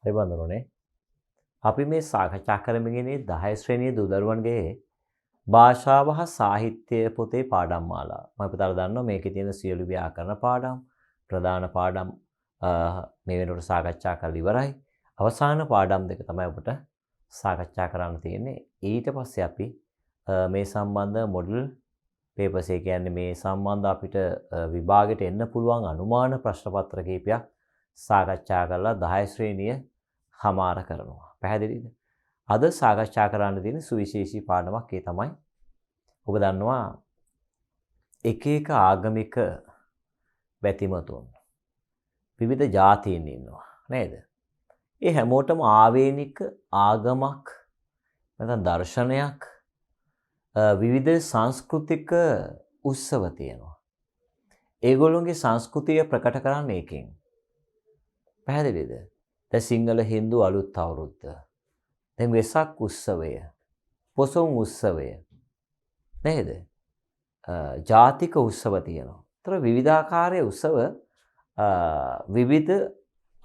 හරි බඳුනනේ. අපි මේ සාකච්ඡා කරමින් ඉන්නේ 10 ශ්‍රේණියේ දූ දරුවන්ගේ භාෂාව හා සාහිත්‍ය පොතේ පාඩම් මාලාව. මම පුතාලා දන්නවා මේකේ තියෙන සියලු ව්‍යාකරණ පාඩම්, ප්‍රධාන පාඩම් මේ වෙනකොට සාකච්ඡා කරලා ඉවරයි. අවසාන පාඩම් දෙක තමයි ඔබට සාකච්ඡා කරන්න තියෙන්නේ. ඊට පස්සේ අපි මේ සම්බන්ධ මොඩල් පේපර්ස් ඒ කියන්නේ මේ සම්බන්ධ අපිට විභාගෙට එන්න පුළුවන් අනුමාන ප්‍රශ්න පත්‍ර කිහිපයක් සාකච්ඡා කරලා 10 ශ්‍රේණිය හමාර කරනවා. පැහැදිලිද? අද සාකච්ඡා කරන්න තියෙන සුවිශේෂී පාඩමක් ඒ තමයි. ඔබ දන්නවා එක එක ආගමික බැතිමතුන් විවිධ ජාතීන් ඉන්නවා නේද? ඒ හැමෝටම ආවේනික ආගමක් නැත්නම් දර්ශනයක් විවිධ සංස්කෘතික උත්සව තියෙනවා. ඒගොල්ලොන්ගේ සංස්කෘතිය ප්‍රකට කරන්නේ එකෙන්. පැහැදිලිද? දැන් සිංහල හින්දු අලුත් අවුරුද්ද. දැන් වෙසක් උත්සවය, පොසොන් උත්සවය නේද? ජාතික උත්සව තියෙනවා. ඒතර විවිධාකාරයේ උත්සව විවිධ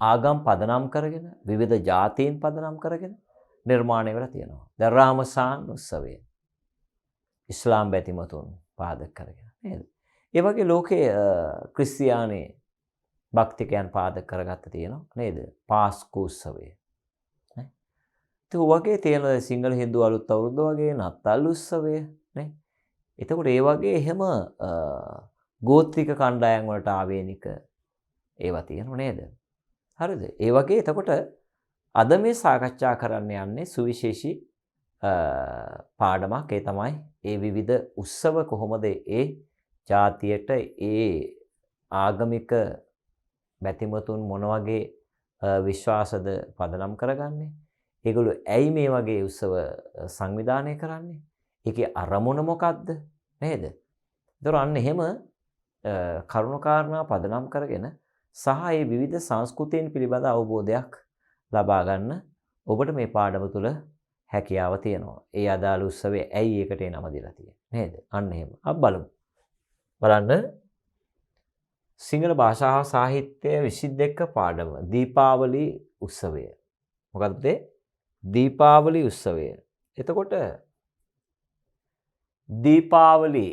ආගම් පදනම් කරගෙන, විවිධ ජාතීන් පදනම් කරගෙන නිර්මාණය වෙලා තියෙනවා. දැන් රාමසාන් උත්සවය ඉස්ලාම් බැතිමතුන් පාදක කරගෙන නේද? ඒ වගේ ලෝකයේ ක්‍රිස්තියානි භක්තිකයන් පාදක කරගත්ත තියෙනවා නේද? පාස්කු උත්සවය. නේ? ඒ වගේ තියෙන සිංහල හින්දු අලුත් අවුරුද්ද වගේ නත්තල් උත්සවය නේ? එතකොට ඒ වගේ එහෙම ගෝත්‍රික කණ්ඩායම් වලට ආවේනික ඒවා තියෙනවා නේද? හරිද? ඒ වගේ එතකොට අද මේ සාකච්ඡා කරන්න යන්නේ සුවිශේෂී පාඩමක්. ඒ තමයි ඒ විවිධ උත්සව කොහොමද ඒ ජාතියට ඒ ආගමික බැතිමතුන් මොන වගේ විශ්වාසද පදනම් කරගන්නේ? ඒගොල්ලෝ ඇයි මේ වගේ උත්සව සංවිධානය කරන්නේ? ඒකේ අරමුණ මොකක්ද? නේද? ඒතර අන්න එහෙම කරුණාකාරණා පදනම් කරගෙන සහ මේ විවිධ සංස්කෘතීන් පිළිබඳ අවබෝධයක් ලබා ගන්න ඔබට මේ පාඩම තුළ හැකියාව තියෙනවා. ඒ අදාළ උත්සවයේ ඇයි ඒකට නම දීලා තියෙන්නේ? නේද? අන්න එහෙම. අපි බලමු. බලන්න සිංහල භාෂා සාහිත්‍ය 22 පාඩම දීපාවලි උත්සවය. මොකක්ද ඒ? දීපාවලි උත්සවය. එතකොට දීපාවලි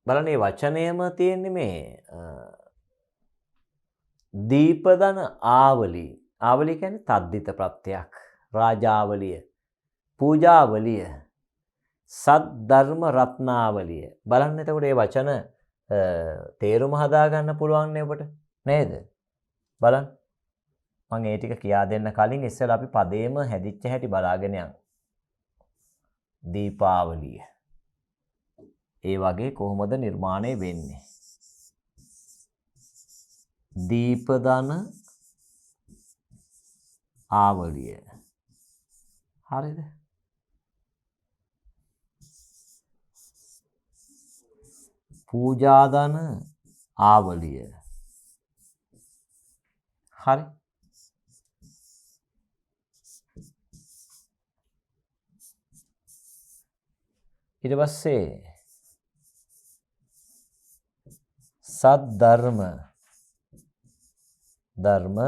බලන්න මේ වචනයම තියෙන්නේ මේ දීපදන ආවලි. ආවලි කියන්නේ තද්දිත ප්‍රත්‍යක්. රාජාවලිය. පූජාවලිය. සද්ධර්ම රත්නාවලිය. බලන්න එතකොට මේ වචන තේරුම හදාගන්න පුළුවන් නේ ඔබට නේද? බලන්න. මම ඒ ටික කියා දෙන්න කලින් ඉස්සෙල්ලා අපි පදේම හැදිච්ච හැටි බලාගෙන යමු. දීපාවලිය. ඒ වගේ කොහොමද නිර්මාණය වෙන්නේ? දීපදන ආවලිය. හරිද? පූජාදන ආවලිය. හරි. ඊට පස්සේ සද්ධර්ම ධර්ම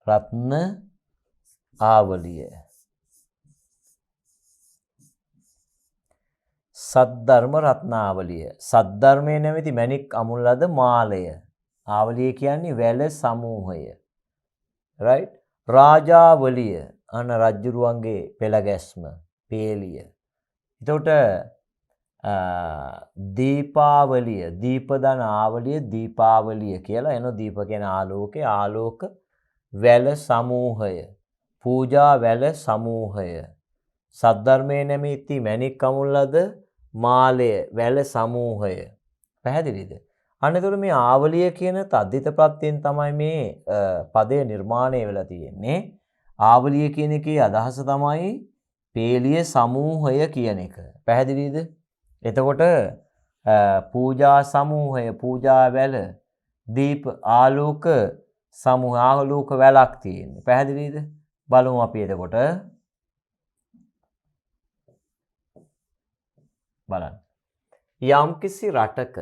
රත්න ආවලිය. සද්ධර්ම රත්නාවලිය. සද්ධර්මයේ නැමැති මණික් අමුල් ලද මාලය. ආවලිය කියන්නේ වැල සමූහය. right? රාජාවලිය අන රජුරුවන්ගේ පෙළ ගැස්ම, පේලිය. එතකොට දීපාවලිය, දීපදන ආවලිය, දීපාවලිය කියලා එන දීප කියන ආලෝකේ, ආලෝක වැල සමූහය, පූජා වැල සමූහය, සද්ධර්මයේ නැමැති මණික් අමුල් ලද මාලය, වැල සමූහය. පැහැදිලිද? අන්න එතකොට මේ ආවලිය කියන තද්දිත ප්‍රත්‍යයෙන් තමයි මේ පදය නිර්මාණය වෙලා තියෙන්නේ. ආවලිය කියන එකේ අදහස තමයි පේලිය සමූහය කියන එක. පැහැදිලිද? එතකොට පූජා සමූහය, පූජා වැල, දීප ආලෝක සමූහ, ආලෝක වැලක් තියෙන්නේ. පැහැදිලිද? බලමු අපි එතකොට. බලන්න. යම්කිසි රටක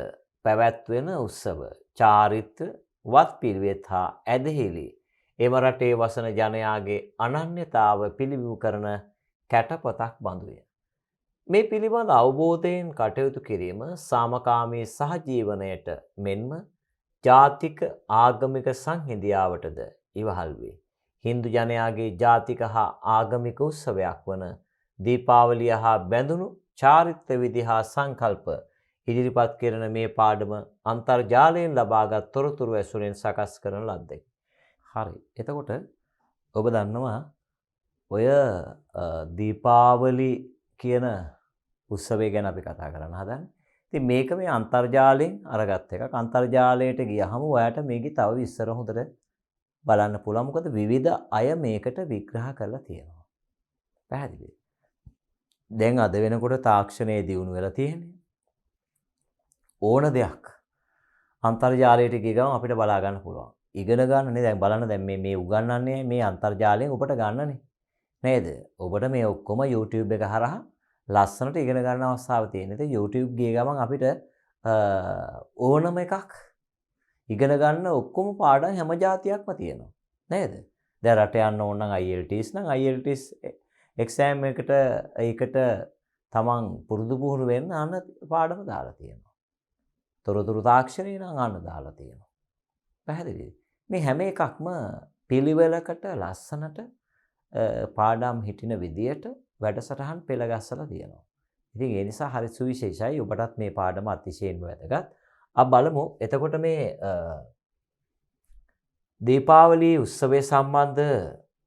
පැවැත්වෙන උත්සව, චාරිත්‍ර, වත් පිළිවෙත් හා ඇදහිලි එම රටේ වසන ජනයාගේ අනන්‍යතාව පිළිබිඹු කරන කැටපතක් බඳුය. මේ පිළිබඳ අවබෝධයෙන් කටයුතු කිරීම සාමකාමී සහජීවනයට මෙන්ම ජාතික ආගමික සංහිඳියාවටද ඉවහල් වේ. හින්දු ජනයාගේ ජාතික හා ආගමික උත්සවයක් වන දීපාවලිය හා බැඳුණු චාරිත්‍ර විධි හා සංකල්ප ඉදිරිපත් කරන මේ පාඩම අන්තර්ජාලයෙන් ලබාගත් තොරතුරු ඇසුරෙන් සකස් කරන ලද්දේ. හරි. එතකොට ඔබ දන්නවා ඔය දීපාවලි කියන උත්සවය ගැන අපි කතා කරන්න හදන්නේ. ඉතින් මේක මේ අන්තර්ජාලයෙන් අරගත් එකක්. අන්තර්ජාලයට ගියහම ඔයාලට මේකේ තව විස්තර හොඳට බලන්න පුළුවන්. මොකද විවිධ අය මේකට විග්‍රහ කරලා තියෙනවා. පැහැදිලිද? දැන් අද වෙනකොට තාක්ෂණයේ දියුණු වෙලා තියෙන්නේ. ඕන දෙයක් අන්තර්ජාලයට ගිය ගමන් අපිට බලා ගන්න පුළුවන්. ඉගෙන ගන්නනේ දැන් බලන්න දැන් මේ උගන්වන්නේ මේ අන්තර්ජාලයෙන් ඔබට ගන්නනේ. නේද? ඔබට මේ ඔක්කොම YouTube එක හරහා ලස්සනට ඉගෙන ගන්න අවස්ථාව තියෙනවා. ඉතින් YouTube ගිය ගමන් අපිට ඕනම එකක් ඉගෙන ගන්න ඔක්කොම පාඩම් හැම જાතියක්ම තියෙනවා. නේද? දැන් රට යන්න ඕන නම් IELTS නම් IELTS exam ඒකට තමන් පුරුදු පුහුණු වෙන්න අන්න පාඩම දාලා තියෙනවා. තොරතුරු තාක්ෂණය නම් අන්න දාලා තියෙනවා. පැහැදිලිද? මේ හැම එකක්ම පිළිවෙලකට ලස්සනට පාඩම් හිටින විදියට වැඩසටහන් පෙළ ගස්සලා තියෙනවා. ඉතින් ඒ නිසා හරි සුවිශේෂයි. ඔබටත් මේ පාඩම අතිශයින්ම වැදගත්. අපි බලමු එතකොට මේ දීපාවලි උත්සවය සම්බන්ධ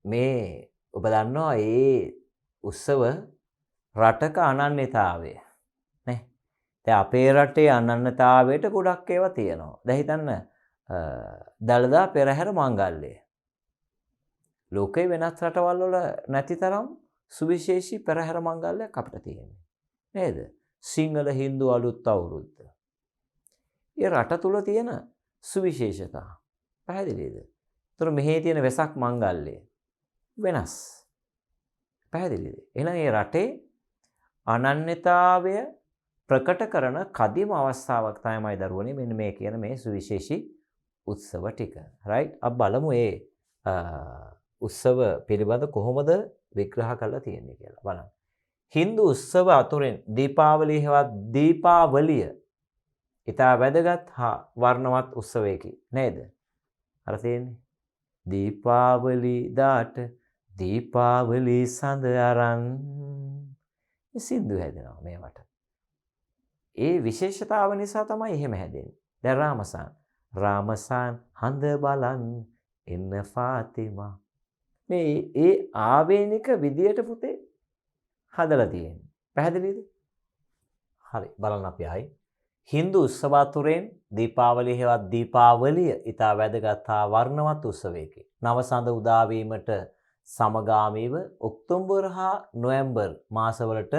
මේ ඔබ දන්නවා ඒ උත්සව රටක අනන්‍යතාවය නේ. දැන් අපේ රටේ අනන්‍යතාවයට ගොඩක් ඒවා තියෙනවා. දැන් හිතන්න දළදා පෙරහැර මංගල්‍යය. ලෝකේ වෙනත් රටවල් වල නැති තරම් සුවිශේෂී පෙරහැර මංගල්‍යයක් අපිට තියෙනවා. නේද? සිංහල හින්දු අලුත් අවුරුද්ද. ඒ රට තුල තියෙන සුවිශේෂතා. පැහැදිලිද? ඒතර මෙහි තියෙන වෙසක් මංගල්‍යය වෙනස්. පැහැදිලිද? එහෙනම් මේ රටේ අනන්‍යතාවය ප්‍රකට කරන කදිම අවස්ථාවක් තමයි දරුවනේ මෙන්න මේ කියන මේ සුවිශේෂී උත්සව ටික. රයිට්? අපි බලමු මේ උත්සව පිළිබඳ කොහොමද විග්‍රහ කරලා තියෙන්නේ කියලා බලන්න. හින්දු උත්සව අතුරෙන් දීපාවලිය හෙවත් දීපාවලිය ඉතා වැදගත් හා වර්ණවත් උත්සවයකි නේද? අර තියෙන්නේ දීපාවලි දාට දීපාවලි සඳ අරන් සින්දු හැදෙනවා මේවට. ඒ විශේෂතාව නිසා තමයි එහෙම හැදෙන්නේ. දැන් රාමසාන් හඳ බලන් එන්න ෆාතිමා මේ ඒ ආවේනික විදියට පුතේ හදලා තියෙන්නේ. පැහැදිලිද? හරි බලන්න අපි ආයි හින්දු උත්සව අතුරෙන් දීපාවලිය හෙවත් දීපාවලිය ඉතා වැදගත් හා වර්ණවත් උත්සවයකි. නවසඳ උදා වීමට සමගාමීව ඔක්තෝබර් හා නොවැම්බර් මාසවලට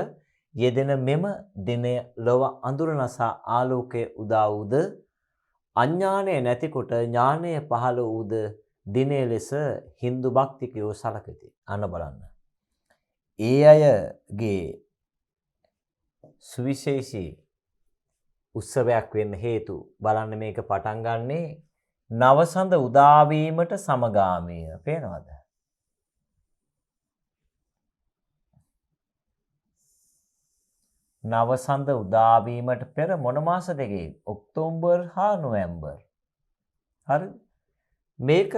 යෙදෙන මෙම දිනය ලොව අඳුර නසා ආලෝකයේ උදා වූද අඥානය නැතිකොට ඥානය පහළ වූද දිනේ ලෙස හින්දු භක්තිකයෝ සලකති. අන්න බලන්න. ඒ අයගේ සුවිශේෂී උත්සවයක් වෙන්න හේතු බලන්න මේක පටන් ගන්නේ නවසඳ උදා වීමට සමගාමීව. පේනවද? නවසඳ උදා වීමට පෙර මොන මාස දෙකේ? ඔක්තෝබර් හා නොවැම්බර්. හරි? මේක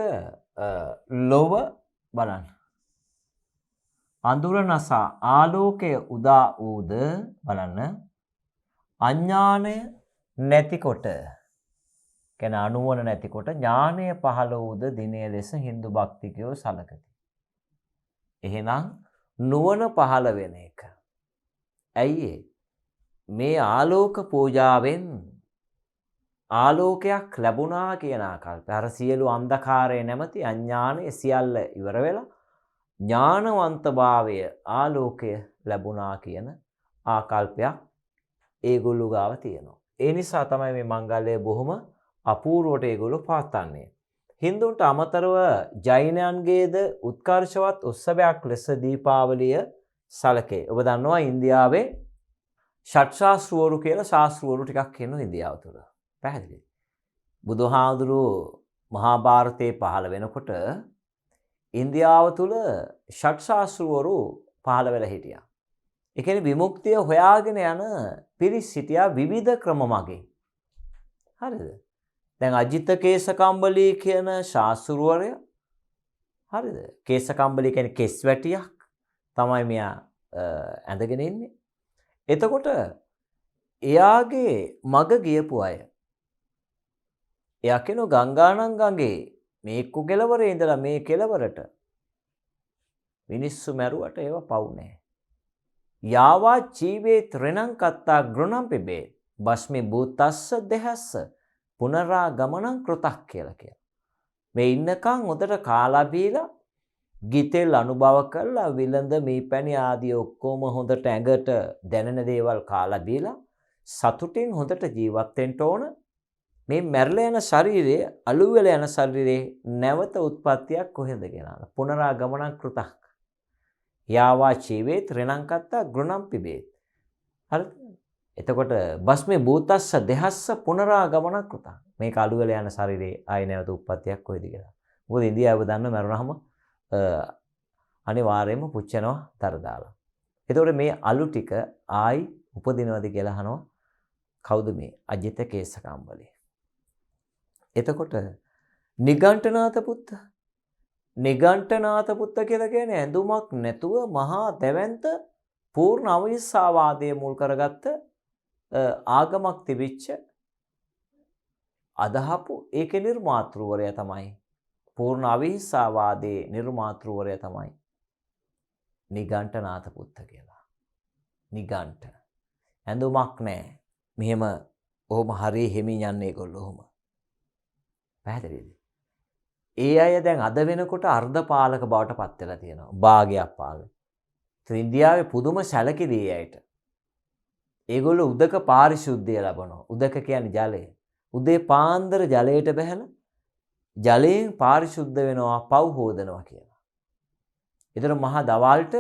ලොව බලන්න. අඳුර නසා ආලෝකය උදා වූද බලන්න අඥානය නැතිකොට කියන්නේ අනුවන නැතිකොට ඥානය පහළ වූද දිනය ලෙස හින්දු භක්තිකයෝ සලකති. එහෙනම් නුවණ පහළ වෙන එක. ඇයි මේ ආලෝක පූජාවෙන් ආලෝකයක් ලැබුණා කියන ආකල්පය. අර සියලු අන්ධකාරය නැමැති අඥානය සියල්ල ඉවර වෙලා ඥානවන්තභාවය ආලෝකය ලැබුණා කියන ආකල්පයක් ඒගොල්ලෝ ගාව තියෙනවා. ඒ නිසා තමයි මේ මංගල්‍යය බොහොම අපූර්වට ඒගොල්ලෝ පවත්වන්නේ. හින්දුන්ට අමතරව ජෛනයන්ගේද උත්කර්ෂවත් උත්සවයක් ලෙස දීපාවලිය සැලකේ. ඔබ දන්නවා ඉන්දියාවේ ෂට්ශාස්ත්‍රවරු කියලා ශාස්ත්‍රවරු ටිකක් ඉන්නවා ඉන්දියාව තුළ. පැහැදිලිද? බුදුහාඳුරෝ මහා භාරතයේ පහළ වෙනකොට ඉන්දියාව තුල ෂට් ශාස්ත්‍රවරු පහළ වෙලා හිටියා. ඒ කියන්නේ විමුක්තිය හොයාගෙන යන පිරිස් හිටියා විවිධ ක්‍රම මගේ. හරිද? දැන් අජිත කේසකම්බලී කියන ශාස්ත්‍රවරයා හරිද? කේසකම්බලී කියන්නේ කෙස් වැටියක් තමයි මෙයා ඇඳගෙන ඉන්නේ. එතකොට එයාගේ මග ගියපු අය එයා කියන ගංගානම් ගඟේ මේ එක්ක කෙලවරේ ඉඳලා මේ කෙලවරට මිනිස්සු මැරුවට ඒව පව් නැහැ. යාවා ජීවේ ත්‍රිණං කත්තා ගෘණම් පිබේ බස්මි භූතස්ස දෙහස්ස පුනරා ගමනං කෘතක් කියලා කියනවා. මේ ඉන්නකන් හොඳට කාලා බීලා ගිතෙල් අනුභව කරලා විලඳ මීපැණි ආදී ඔක්කොම හොඳට ඇඟට දැනෙන දේවල් කාලා බීලා සතුටින් හොඳට ජීවත් වෙන්න ඕන. මේ මැරලා යන ශරීරයේ අලු වෙලා යන ශරීරයේ නැවත උත්පත්තියක් කොහෙන්ද කියලා. පුනරා ගමනං කෘතක්. යාවා ජීවේ ත්‍රිණං කත්තා ගෘණම් පිබේත්. හරිද? එතකොට බස්මේ භූතස්ස දෙහස්ස පුනරා ගමනං කෘතක්. මේක අලු වෙලා යන ශරීරයේ ආය නැවත උත්පත්තියක් කොහෙද කියලා. මොකද ඉන්දියාව දන්න මරුණාම අනිවාර්යයෙන්ම පුච්චනවා තර දාලා. එතකොට මේ අලු ටික ආයි උපදිනවද කියලා අහනවා. කවුද මේ? අජිත කේසකම්බලී. එතකොට නිගණ්ඨනාත පුත්ත. නිගණ්ඨනාත පුත්ත කියලා කියන්නේ ඇඳුමක් නැතුව මහා දැවැන්ත පූර්ණ අවිහිංසාවාදය මුල් කරගත්ත ආගමක් තිබිච්ච අදහපු ඒකේ නිර්මාතෘවරයා තමයි පූර්ණ අවිහිංසාවාදයේ නිර්මාතෘවරයා තමයි නිගණ්ඨනාත පුත්ත කියලා. නිගණ්ඨ ඇඳුමක් නැහැ. මෙහෙම ඔහොම හරිය හිමින් යන්නේ ඒගොල්ලෝ ඔහොම. පැහැදිලිද? ඒ අය දැන් අද වෙනකොට අර්ධ පාලක බවට පත් වෙලා තියෙනවා. භාගයක් පාලක. ඉන්දියාවේ පුදුම සැලකිලි ඇයට. ඒගොල්ලෝ උදක පාරිශුද්ධිය ලබනවා. උදක කියන්නේ ජලය. උදේ පාන්දර ජලයට බහැලා ජලයෙන් පාරිශුද්ධ වෙනවා පව් හොදනවා කියලා. ඒතර මහා දවල්ට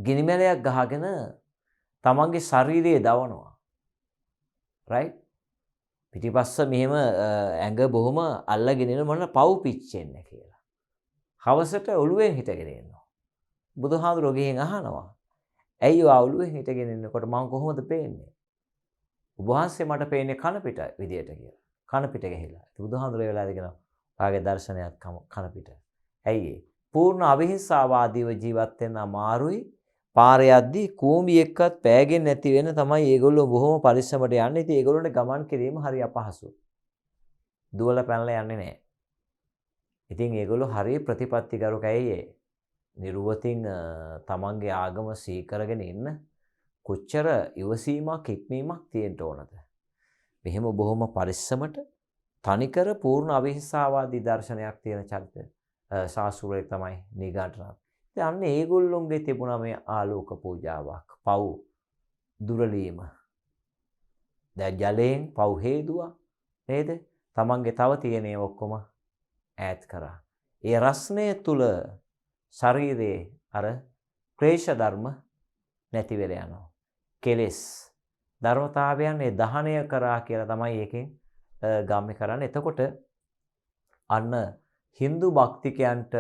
ගිනිමැලයක් ගහගෙන තමන්ගේ ශරීරයේ දවනවා. right? පිටිපස්ස මෙහෙම ඇඟ බොහොම අල්ලගෙන ඉන්න මොන පව් පිච්චෙන්නේ කියලා. හවසට ඔළුවෙන් හිටගෙන ඉන්නවා. බුදුහාමුදුරුවෝ ගිහින් අහනවා. ඇයි ඔය ඔළුවෙන් හිටගෙන ඉන්නකොට මම කොහොමද පේන්නේ? ඔබ වහන්සේ මට පේන්නේ කන පිට විදියට කියලා. කන පිට ගිහිලා. බුදුහාමුදුරුවෝ වෙලාද කියනවා. ඔයාගේ දර්ශනයක් කන පිට. ඇයි ඒ? පූර්ණ අවිහිංසාවාදීව ජීවත් වෙන්න අමාරුයි. පාරේ යද්දී කූඹි එක්කත් පෑගෙන්නේ නැති වෙන තමයි ඒගොල්ලෝ බොහොම පරිස්සමට යන්නේ. ඉතින් ඒගොල්ලෝන්ට ගමන් කිරීම හරි අපහසුයි. දුවලා පැනලා යන්නේ නැහැ. ඉතින් ඒගොල්ලෝ හරි ප්‍රතිපත්තිකරුකයි ඒ. නිර්වතින් තමන්ගේ ආගම සීකරගෙන ඉන්න කොච්චර ඉවසීමක් ඉක්මීමක් තියෙන්න ඕනද? මෙහෙම බොහොම පරිස්සමට තනිකර පූර්ණ අවිහිංසාවාදී දර්ශනයක් තියෙන චරිත ශාස්ත්‍රවේද තමයි නිගණ්ඨනාත. ඉතින් අන්න ඒගොල්ලොන්ගේ තිබුණා මේ ආලෝක පූජාවක්, පව් දුරලීම. දැන් ජලයෙන් පව් හේදුවා නේද? තමන්ගේ තව තියෙන ඒ ඔක්කොම ඈත් කරා. ඒ රස්නය තුල ශරීරයේ අර ක්ලේශ ධර්ම නැති වෙලා යනවා. කෙලෙස් ධර්මතාවයන් ඒ දහණය කරා කියලා තමයි ඒකෙන් ගම්මේ කරන්නේ. එතකොට අන්න Hindu භක්තිකයන්ට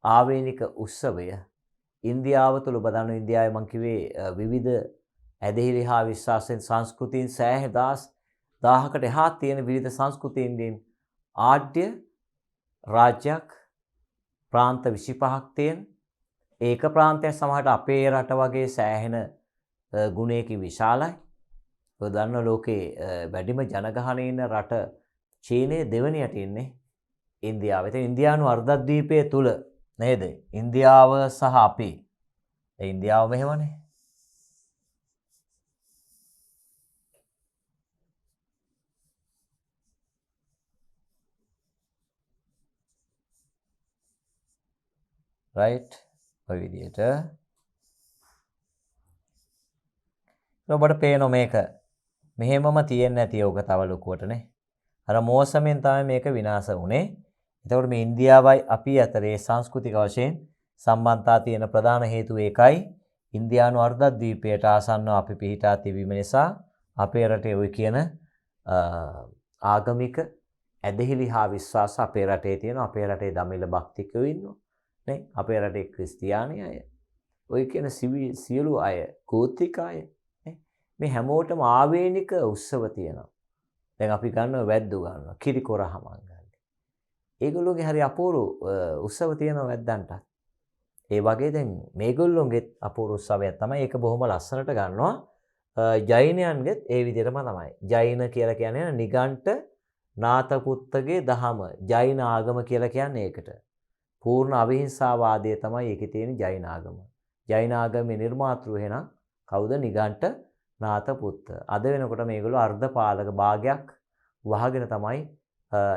ආවේනික උත්සවය ඉන්දියාව තුළ බදන්න ඉන්දියාවේ මං කිව්වේ විවිධ ඇදහිලි හා විශ්වාසයෙන් සංස්කෘතීන් සෑහෙන 1000කට එහා තියෙන විවිධ සංස්කෘතීන්ගෙන් ආඩ්‍ය රාජ්‍යයක් ප්‍රාන්ත 25ක් තියෙන ඒක ප්‍රාන්තයක් සමහරට අපේ රට වගේ සෑහෙන ගුණයකින් විශාලයි. ඔය දන්න ලෝකේ වැඩිම ජනගහනය ඉන්න රට චීනයේ දෙවෙනියට ඉන්නේ ඉන්දියාව. ඉතින් ඉන්දියානු අර්ධද්වීපය තුල නේද? ඉන්දියාව සහ අපි. ඒ ඉන්දියාව මෙහෙමනේ. right? ඔය විදියට. ඔබට පේනෝ මේක මෙහෙමම තියෙන්නේ නැති යෝග තව ලොකුවටනේ. අර මෝසමෙන් තමයි මේක විනාශ වුනේ. එතකොට මේ ඉන්දියාවයි අපි අතරේ සංස්කෘතික වශයෙන් සම්බන්ධතා තියෙන ප්‍රධාන හේතුව ඒකයි. ඉන්දියානු අර්ධද්වීපයට ආසන්නව අපි පිහිටා තිබීම නිසා අපේ රටේ ওই කියන ආගමික ඇදහිලි හා විශ්වාස අපේ රටේ තියෙනවා. අපේ රටේ දමිළ භක්තිකයෝ ඉන්නවා. නේ? අපේ රටේ ක්‍රිස්තියානි අය. ඔය කියන සියලු අය, ගෝත්‍රික අය. නේ? මේ හැමෝටම ආවේනික උත්සව තියෙනවා. දැන් අපි ගන්නවා වැද්දෝ ගන්නවා. කිරිකොරහමන් ගන්න. ඒගොල්ලෝගේ හරි අපූර්ව උත්සව තියෙනවා වැද්දන්ට. ඒ වගේ දැන් මේගොල්ලොන්ගෙත් අපූර්ව උත්සවයක් තමයි. ඒක බොහොම ලස්සනට ගන්නවා. ජෛනයන්ගෙත් ඒ විදිහටම තමයි. ජෛන කියලා කියන්නේ නිගණ්ඨ නාථපුත්තගේ දහම. ජෛන ආගම කියලා කියන්නේ ඒකට. පූර්ණ අවිහිංසාවාදය තමයි ඒකේ තියෙන ජෛන ආගම. ජෛන ආගමේ නිර්මාතෘ එහෙනම් කවුද? නිගණ්ඨ නාථපුත්ත. අද වෙනකොට මේගොල්ලෝ අර්ධපාලක භාගයක් වහගෙන තමයි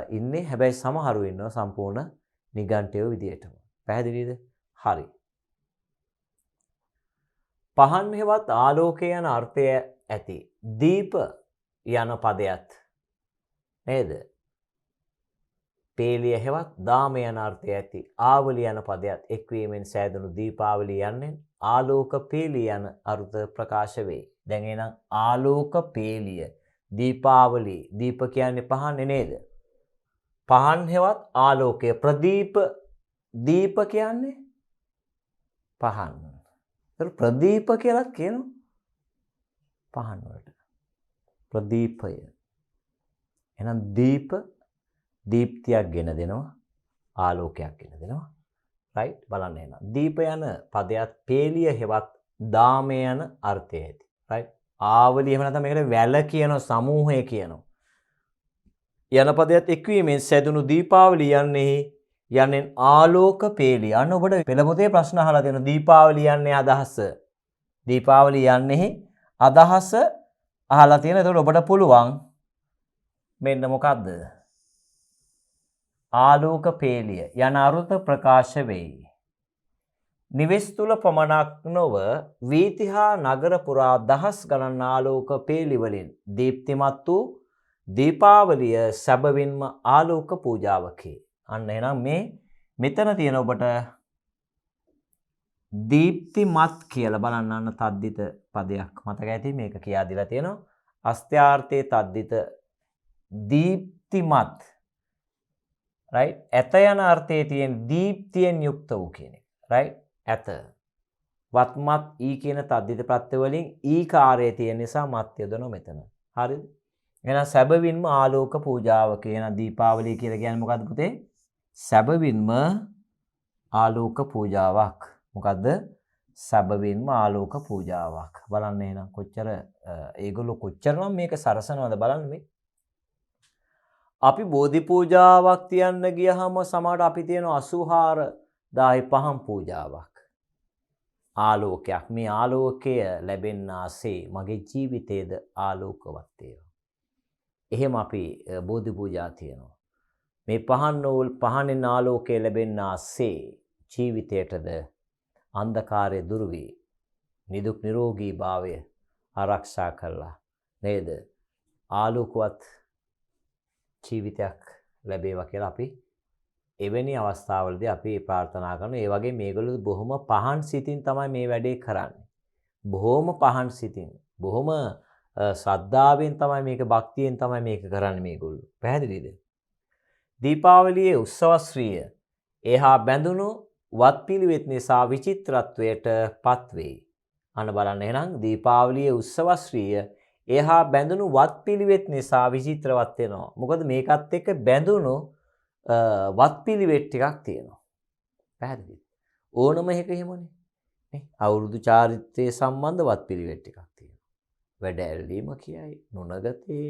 ඉන්නේ. හැබැයි සමහරු ඉන්නවා සම්පූර්ණ නිගණ්ඨයෝ විදියටම. පැහැදිලිද? හරි. පහන් හෙවත් ආලෝකය යන අර්ථය ඇති දීප යන පදයට නේද? පේලිය හෙවත් දාම යන අර්ථය ඇති ආවලිය යන පදයට එක්වීමෙන් සෑදුණු දීපාවලිය යන්නේ ආලෝක පේලිය යන අර්ථ ප්‍රකාශ වේ. දැන් එහෙනම් ආලෝක පේලිය දීපාවලිය දීප කියන්නේ පහන්නේ නේද? පහන් හෙවත් ආලෝකය ප්‍රදීප දීප කියන්නේ පහන්. ඒතර ප්‍රදීප කියලාත් කියනවා පහන් වලට. ප්‍රදීපය. එහෙනම් දීප දීප්තියක් ගෙන දෙනවා, ආලෝකයක් ගෙන දෙනවා. රයිට්? බලන්න එහෙනම්. දීප යන පදයට පේලිය හෙවත් දාම යන අර්ථය ඇති. රයිට්? ආවලිය එහෙම නැත්නම් මේකට වැල කියන සමූහය කියනවා. යන පදයට එක්වීමෙන් සැදුණු දීපාවලිය යන්නේ ආලෝක පේලිය. අන්න ඔබට පෙළ පොතේ ප්‍රශ්න අහලා තියෙනවා. දීපාවලිය යන්නේ අදහස. දීපාවලිය යන්නේ අදහස අහලා තියෙනවා. එතකොට ඔබට පුළුවන් මෙන්න මොකද්ද? ආලෝක පේලිය යන අර්ථ ප්‍රකාශ වෙයි. නිවෙස් තුල පමණක් නොව වීථි හා නගර පුරා දහස් ගණන් ආලෝක පේලි වලින් දීප්තිමත් වූ දීපාවලිය සැබවින්ම ආලෝක පූජාවකි. අන්න එහෙනම් මේ මෙතන තියෙන ඔබට දීප්තිමත් කියලා බලන්න අන්න තද්දිත පදයක් මතක ඇති මේක කියා දීලා තියෙනවා. අස්ත්‍යාර්ථයේ තද්දිත දීප්තිමත් right ඇත යන අර්ථයේ තියෙන දීප්තියෙන් යුක්ත වූ කියන එක right ඇත වත්මත් ඊ කියන තද්දිත ප්‍රත්‍ය වලින් ඊ කාර්යය තියෙන නිසා මත් යොදනවා මෙතන හරිද එහෙනම් සැබවින්ම ආලෝක පූජාව කියන දීපාවලිය කියලා කියන්නේ මොකද්ද පුතේ සැබවින්ම ආලෝක පූජාවක් මොකද්ද සැබවින්ම ආලෝක පූජාවක් බලන්න එහෙනම් කොච්චර ඒගොල්ලෝ කොච්චරනම් මේක සරසනවද බලන්න මේ අපි බෝධි පූජාවක් තියන්න ගියහම සමහරට අපි තියෙන 84005 පූජාවක් ආලෝකයක් මේ ආලෝකය ලැබෙන්නාසේ මගේ ජීවිතයේද ආලෝකවත් වේවා. එහෙම අපි බෝධි පූජා තියනවා. මේ පහනෙන් ආලෝකය ලැබෙන්නාසේ ජීවිතයටද අන්ධකාරය දුරු වී නිදුක් නිරෝගී භාවය ආරක්ෂා කළා නේද? ආලෝකවත් ජීවිතයක් ලැබේවා කියලා අපි එවැනි අවස්ථාවලදී අපි ප්‍රාර්ථනා කරනවා. ඒ වගේ මේගොල්ලෝ බොහොම පහන් සිතින් තමයි මේ වැඩේ කරන්නේ. බොහොම පහන් සිතින්, බොහොම ශ්‍රද්ධාවෙන් තමයි මේක භක්තියෙන් තමයි මේක කරන්නේ මේගොල්ලෝ. පැහැදිලිද? දීපාවලියේ උත්සවශ්‍රීය එහා බැඳුණු වත්පිළිවෙත් නිසා විචිත්‍රත්වයට පත්වේ. අන්න බලන්න එහෙනම් දීපාවලියේ උත්සවශ්‍රීය එහා බැඳුණු වත්පිළිවෙත් නිසා විචිත්‍රවත් වෙනවා. මොකද මේකත් එක්ක බැඳුණු වත්පිළිවෙත් ටිකක් තියෙනවා. පැහැදිලිද? ඕනම එක එහෙමනේ. නේ? අවුරුදු චාරිත්‍රයේ සම්බන්ධ වත්පිළිවෙත් ටිකක් තියෙනවා. වැඩ ඇල්ලීම කියයි, නුනගතේ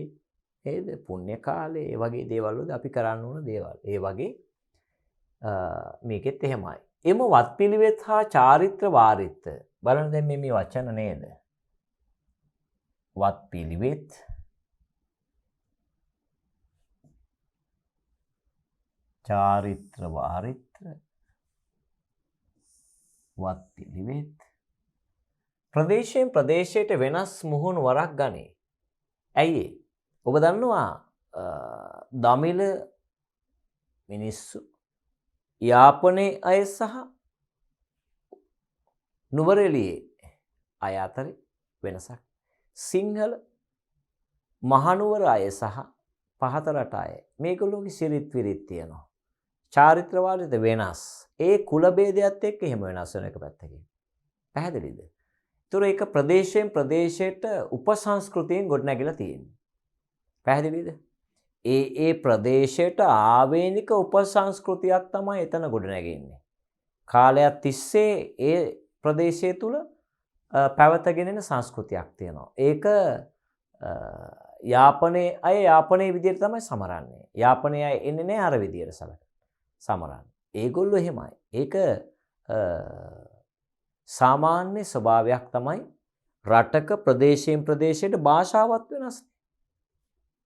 නේද? පුණ්‍ය කාලේ, ඒ වගේ දේවල් වලදී අපි කරන්න ඕන දේවල්. ඒ වගේ මේකෙත් එහෙමයි. එම වත්පිළිවෙත් හා චාරිත්‍ර වාරිත්‍ර බලන්න දැන් මේ වචන නේද? වත්පිළිවෙත් චාරිත්‍ර වාරිත්‍ර වත්පිළිවෙත් ප්‍රදේශයෙන් ප්‍රදේශයට වෙනස් මුහුණු වරක් ගනී. ඇයි ඒ? ඔබ දන්නවා දමිළ මිනිස්සු යාපනයේ අය සහ නුවරඑළියේ අය අතර වෙනසක්. සිංහල මහනුවර අය සහ පහත රටාය. මේගොල්ලෝගේ සිරිත් විරිත් තියෙනවා. චාරිත්‍ර වාරිත වෙනස්. ඒ කුල ભેදයත් එක්ක එහෙම වෙනස් වෙන එක පැත්තකින්. පැහැදිලිද? ඒතර ඒක ප්‍රදේශයෙන් ප්‍රදේශයට උපසංස්කෘතියෙන් ගොඩනැගිලා තියෙනවා. පැහැදිලිද? ඒ ප්‍රදේශයට ආවේනික උපසංස්කෘතියක් තමයි එතන ගොඩනැගෙන්නේ. කාලයක් තිස්සේ ඒ ප්‍රදේශය තුල පැවතගෙන එන සංස්කෘතියක් තියෙනවා. ඒක යාපනයේ අය යාපනයේ විදිහට තමයි සමරන්නේ. යාපනයේ අය එන්නේ නැහැ අර විදිහට සමරන්නේ. ඒගොල්ලෝ එහෙමයි. ඒක සාමාන්‍ය ස්වභාවයක් තමයි රටක ප්‍රදේශයෙන් ප්‍රදේශයට භාෂාවත් වෙනස්.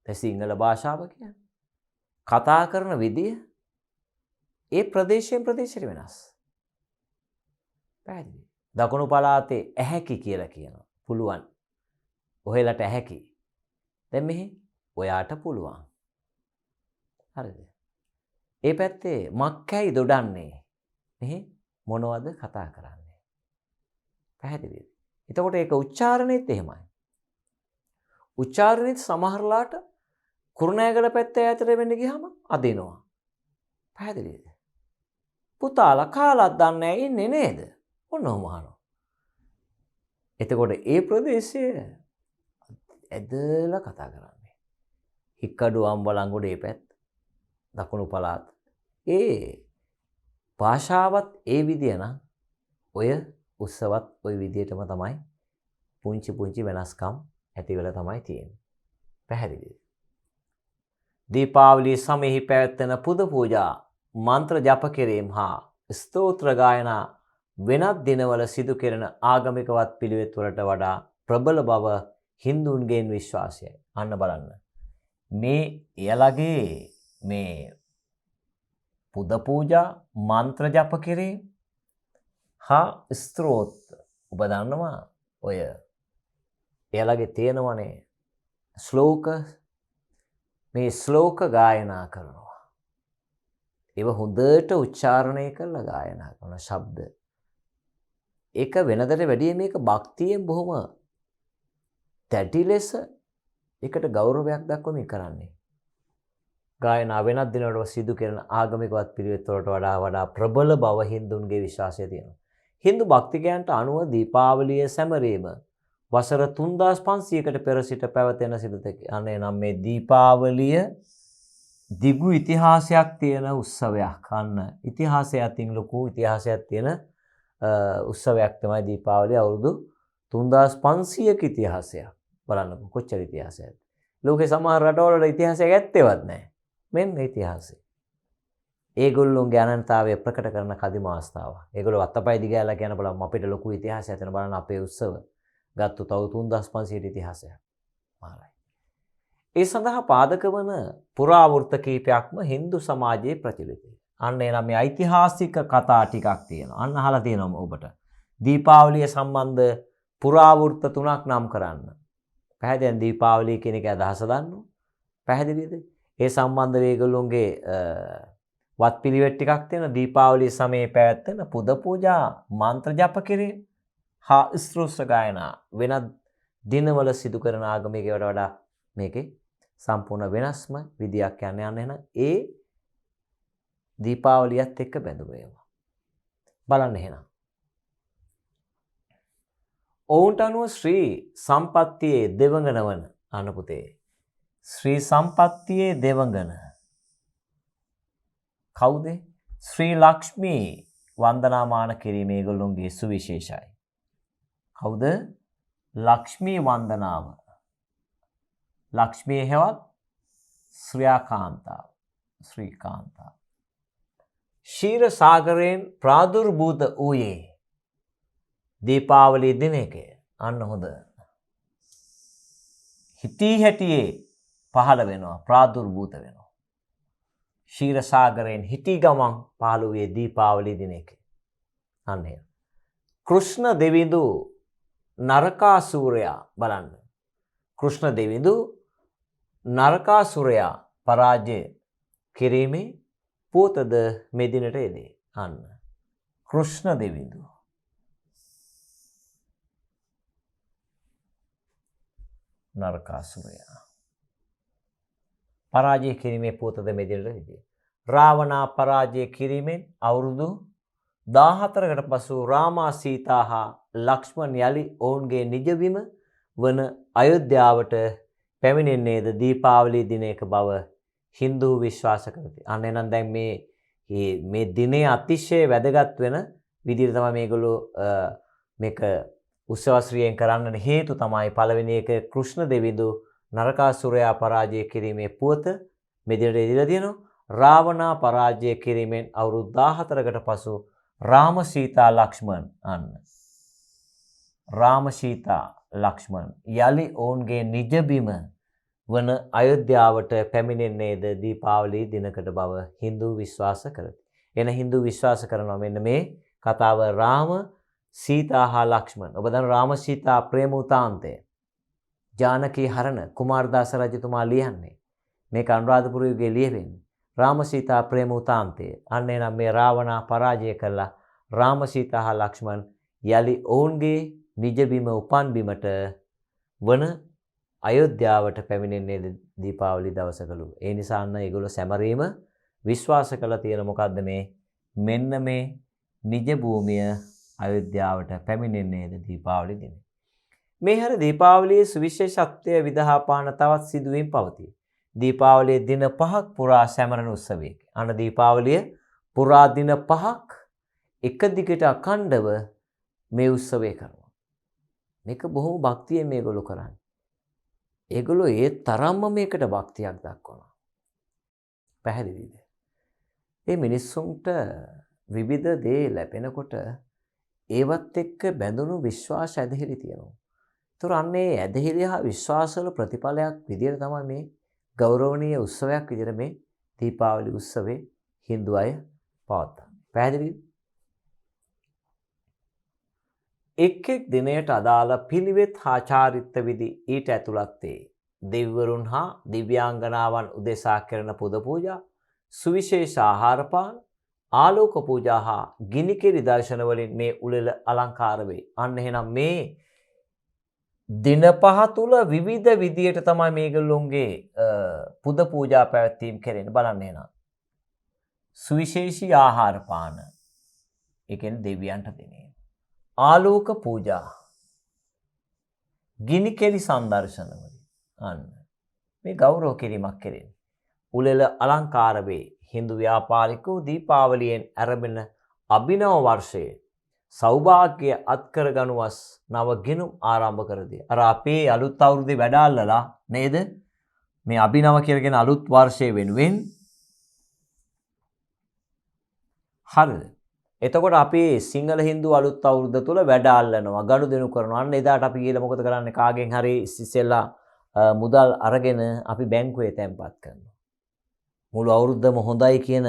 දැන් සිංහල භාෂාව කියන්නේ කතා කරන විදිය ඒ ප්‍රදේශයෙන් ප්‍රදේශයට වෙනස්. පැහැදිලි. දකුණු පළාතේ ඇහැකි කියලා කියනවා. පුළුවන්. ඔහෙලට ඇහැකි. දැන් මෙහි ඔයාට පුළුවන්. හරිද? ඒ පැත්තේ මක්කැයි දොඩන්නේ. මෙහි මොනවද කතා කරන්නේ? පැහැදිලිද? එතකොට ඒක උච්චාරණෙත් එහෙමයි. උච්චාරණෙත් සමහරලාට කුරුණෑගල පැත්තේ ඈතට වෙන්න ගියාම අදිනවා. පැහැදිලිද? පුතාලා කාලක් දන්නේ ඉන්නේ නේද? ඔන්නෝම අහනවා. එතකොට ඒ ප්‍රදේශයේ ඇදලා කතා කරන්නේ. හික්කඩු අම්බලන්ගොඩ ඒ පැත්ත. දකුණු පළාත. ඒ භාෂාවත් ඒ විදිය නම් ඔය උත්සවත් ওই විදියටම තමයි පුංචි පුංචි වෙනස්කම් ඇති වෙලා තමයි තියෙන්නේ. පැහැදිලිද? දීපාවලි සමයෙහි පැවැත්වෙන පුද පූජා, මන්ත්‍ර ජප කිරීම හා ස්තෝත්‍ර ගායනා වෙනත් දිනවල සිදු කෙරෙන ආගමිකවත් පිළිවෙත් වලට වඩා ප්‍රබල බව හින්දුන්ගේ විශ්වාසයයි. අන්න බලන්න. මේ එයලගේ මේ පුද පූජා, මන්ත්‍ර ජප කිරීම හා ස්තෝත්‍ර ඔබ දන්නවා ඔය එයාලගේ තියෙනවනේ ශ්ලෝක. මේ ශ්ලෝක ගායනා කරනවා. ඒව හොඳට උච්චාරණය කරලා ගායනා කරන ශබ්ද. ඒක වෙනදට වැඩිය මේක භක්තියෙන් බොහොම තැටි ලෙස ඒකට ගෞරවයක් දක්වමින් කරන්නේ. ගායනා වෙනත් දිනවල සිදු කරන ආගමිකවත් පිළිවෙත් වලට වඩා ප්‍රබල බව හින්දුන්ගේ විශ්වාසය තියෙනවා. හින්දු භක්තිකයන්ට අනුව දීපාවලිය සැමරීම වසර 3500කට පෙර සිට පැවතෙන සිදුතකි. අනේ නම් මේ දීපාවලිය දිගු ඉතිහාසයක් තියෙන උත්සවයක්. අන්න ඉතිහාසය අතින් ලොකු ඉතිහාසයක් තියෙන උත්සවයක් තමයි දීපාවලිය. අවුරුදු 3500ක ඉතිහාසයක්. බලන්නකො කොච්චර ඉතිහාසයක්ද. ලෝකේ සමහර රටවල ඉතිහාසයක් ඇත්තේවත් නැහැ. මෙන්න ඉතිහාසය. ඒගොල්ලොන්ගේ අනන්තතාවය ප්‍රකට කරන කදිම අවස්ථාවක්. ඒගොල්ලෝ අත්තපය දිගෑලා කියන බලන්න අපිට ලොකු ඉතිහාසයක් තියෙන බලන්න අපේ උත්සව ගත්තු තව 3500 ඉතිහාසයක්. මාරයි. ඒ සඳහා පාදක වන පුරාවෘත්ත කීපයක්ම හින්දු සමාජයේ ප්‍රචලිතයි. අන්න එනම් මේ ඓතිහාසික කතා ටිකක් තියෙනවා. අන්න අහලා තියෙනවා ඔබට. දීපාවලිය සම්බන්ධ පුරාවෘත්ත තුනක් නම් කරන්න. පැහැදිලිද? දීපාවලිය කියන එක අදහස දන්නෝ. පැහැදිලිද? ඒ සම්බන්ධ වේගලුන්ගේ වත්පිළිවෙත් ටිකක් තියෙනවා. දීපාවලිය සමයේ පැවැත්වෙන පුද පූජා, මන්ත්‍ර ජප කිරීම හා ස්තෝත්‍ර ගායනා වෙනත් දිනවල සිදු කරන ආගමිකයට වඩා මේකේ සම්පූර්ණ වෙනස්ම විදියක් යන්නේ එහෙනම් ඒ දීපාවලියත් එක්ක බැඳුම ඒවා. බලන්න එහෙනම්. ඔවුන්ට අනුව ශ්‍රී සම්පත්තියේ දෙවඟන වන අන්න පුතේ. ශ්‍රී සම්පත්තියේ දෙවඟන කවුද? ශ්‍රී ලක්ෂ්මී වන්දනාමාන කිරීම ඒගොල්ලොන්ගේ සුවිශේෂයි. කවුද? ලක්ෂ්මී වන්දනාව. ලක්ෂ්මී හෙවත් ශ්‍රියාකාන්තාව. ශ්‍රීකාන්තාව. ශීර සාගරයෙන් ප්‍රාදුර්භූත වූයේ දීපාවලි දිනයක. අන්න හොඳ. හිතී හැටියේ පහළ වෙනවා, ප්‍රාදුර්භූත වෙනවා. ශීර සාගරයෙන් හිටි ගමන් පහළ වූයේ දීපාවලි දිනයක. අන්න ඒ. කෘෂ්ණ දෙවිඳු නරකාසුරයා බලන්න. කෘෂ්ණ දෙවිඳු නරකාසුරයා පරාජය කිරීමේ පුවතද මේ දිනට යෙදේ. අන්න කෘෂ්ණ දෙවිඳු නරකාසුරයා. පරාජය කිරීමේ පුවතද මේ දිනට විදිය. රාවණා පරාජය කිරීමෙන් අවුරුදු 14කට පසු රාමා සීතා හා ලක්ෂ්මන් යලි ඔවුන්ගේ නිජබිම වන අයෝධ්‍යාවට පැමිණෙන්නේද දීපාවලි දිනයක බව හින්දු විශ්වාස කරති. අන්න එනම් දැන් මේ දිනේ අතිශය වැදගත් වෙන විදිහට තමයි මේගොල්ලෝ මේක උත්සවශ්‍රීයෙන් කරන්න හේතු තමයි පළවෙනි එක කෘෂ්ණ දෙවිඳු නරකාසුරයා පරාජය කිරීමේ පුවත මෙදිනට ඉදිරියට තියෙනවා. රාවණා පරාජය කිරීමෙන් අවුරුදු 14කට පසු රාම සීතා ලක්ෂ්මන් අන්න රාම සීතා ලක්ෂ්මන් යලි ඔවුන්ගේ නිජබිම වන අයෝධ්‍යාවට පැමිණෙන්නේද දීපාවලි දිනකට බව හින්දු විශ්වාස කරති. එන හින්දු විශ්වාස කරනවා මෙන්න මේ කතාව රාම සීතා හා ලක්ෂ්මන්. ඔබ දන්න රාම සීතා ප්‍රේම උතාන්තය. ජානකී හරණ කුමාරදාස රජතුමා ලියන්නේ. මේක අනුරාධපුර යුගයේ ලියවෙන්නේ. රාම සීතා ප්‍රේම උතාන්තය. අන්න එනම් මේ රාවණා පරාජය කළා රාම සීතා හා ලක්ෂ්මන් යලි ඔවුන්ගේ නිජබිම උපන් බිමට වන අයෝධ්‍යාවට පැමිණෙන්නේ දීපාවලි දවසකලු. ඒ නිසා අන්න ඒගොල්ලෝ සැමරීම විශ්වාස කළා තියෙන මොකද්ද මේ මෙන්න මේ නිජ භූමිය අයෝධ්‍යාවට පැමිණෙන්නේද දීපාවලි දිනේ. මේ හැර දීපාවලියේ සුවිශේෂත්වය විදහා පාන තවත් සිදුවීම් පවතී. දීපාවලියේ දින 5ක් පුරා සැමරෙන උත්සවයකි. අන්න දීපාවලිය පුරා දින 5ක් එක දිගට අඛණ්ඩව මේ උත්සවය කරනවා. මේක බොහොම භක්තියෙන් මේගොල්ලෝ කරන්නේ. ඒගොල්ලෝ ඒ තරම්ම මේකට භක්තියක් දක්වනවා. පැහැදිලිද? මේ මිනිස්සුන්ට විවිධ දේ ලැබෙනකොට ඒවත් එක්ක බැඳුණු විශ්වාස ඇදහිලි තියෙනවා. ඒතර අන්නේ ඇදහිලි හා විශ්වාසවල ප්‍රතිඵලයක් විදිහට තමයි මේ ගෞරවනීය උත්සවයක් විදිහට මේ දීපාවලි උත්සවේ හින්දු අය පවත්වන්නේ. පැහැදිලිද? එක් එක් දිනයට අදාළ පිළිවෙත් හා චාරිත්‍ර විධි ඊට ඇතුළත් වේ. දෙවිවරුන් හා දිව්‍යාංගනාවන් උදෙසා කරන පුද පූජා, සුවිශේෂ ආහාර පාන, ආලෝක පූජා හා ගිනිකිරි දර්ශන වලින් මේ උළෙල අලංකාර වේ. අන්න එහෙනම් මේ දින 5 තුල විවිධ විදියට තමයි මේගොල්ලොන්ගේ පුද පූජා පැවැත්වීම කෙරෙන්නේ. බලන්න එහෙනම්. සුවිශේෂී ආහාර පාන. ඒ කියන්නේ දෙවියන්ට දෙන්නේ. ආලෝක පූජා. ගිනිකෙලි සංදර්ශනවල. අන්න. මේ ගෞරව කිරීමක් කෙරෙන්නේ. උළෙල අලංකාර වේ. හින්දු ව්‍යාපාරිකෝ දීපාවලියෙන් ආරම්භන අභිනව වර්ෂයේ සෞභාග්‍ය අත්කරගනුවස් නව ගිනුම් ආරම්භ කරදී. අර අපේ අලුත් අවුරුද්දේ වැඩාල්ලලා නේද? මේ අභිනව කියලාගෙන අලුත් වර්ෂයේ වෙනුවෙන් හරිද? එතකොට අපි සිංහල හින්දු අලුත් අවුරුද්ද තුල වැඩාල්ලනවා, ගනුදෙනු කරනවා. අන්න එදාට අපි ගිහලා මොකද කරන්නේ? කාගෙන් හරි ඉස්සෙල්ලා මුදල් අරගෙන අපි බැංකුවේ තැන්පත් කරනවා. මුළු අවුරුද්දම හොඳයි කියන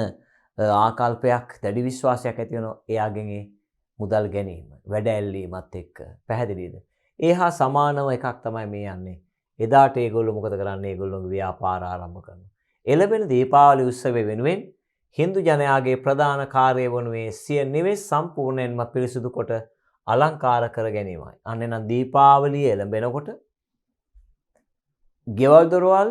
ආකල්පයක්, දැඩි විශ්වාසයක් ඇති වෙනවා එයාගෙන් ඒ මුදල් ගැනීම, වැඩ ඇල්ලීමත් එක්ක. පැහැදිලිද? ඒහා සමානව එකක් තමයි මේ යන්නේ. එදාට ඒගොල්ලෝ මොකද කරන්නේ? ඒගොල්ලෝගේ ව්‍යාපාර ආරම්භ කරනවා. එළඹෙන දීපාවලි උත්සවය වෙනුවෙන් හින්දු ජනයාගේ ප්‍රධාන කාර්යය වනුයේ සිය නිවෙස් සම්පූර්ණයෙන්ම පිරිසිදු කොට අලංකාර කර ගැනීමයි. අන්න එනම් දීපාවලිය එළඹෙනකොට ගෙවල් දොරවල්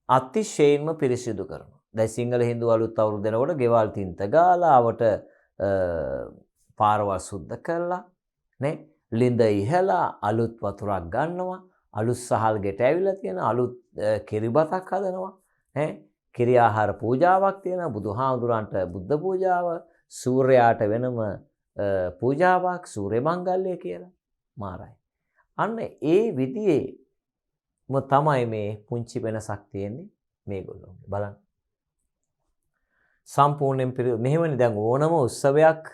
අතිශයින්ම පිරිසිදු කරනවා. දැන් සිංහල හින්දු අලුත් අවුරුද්ද දෙනකොට ගෙවල් තින්ත ගාලා ආවට පාරවල් සුද්ධ කරලා නේ ලිඳ ඉහලා අලුත් වතුරක් ගන්නවා, අලුත් සහල් ගෙට ඇවිල්ලා තියෙන අලුත් කිරිබතක් හදනවා නේ කිරි ආහාර පූජාවක් තියෙනවා, බුදුහාමුදුරන්ට බුද්ධ පූජාව, සූර්යයාට වෙනම පූජාවක්, සූර්ය මංගල්‍ය කියලා මාරයි. අන්න ඒ විදිහේම තමයි මේ පුංචි වෙනසක් තියෙන්නේ මේගොල්ලෝගේ. බලන්න. සම්පූර්ණයෙන් මෙහෙමනේ දැන් ඕනම උත්සවයක්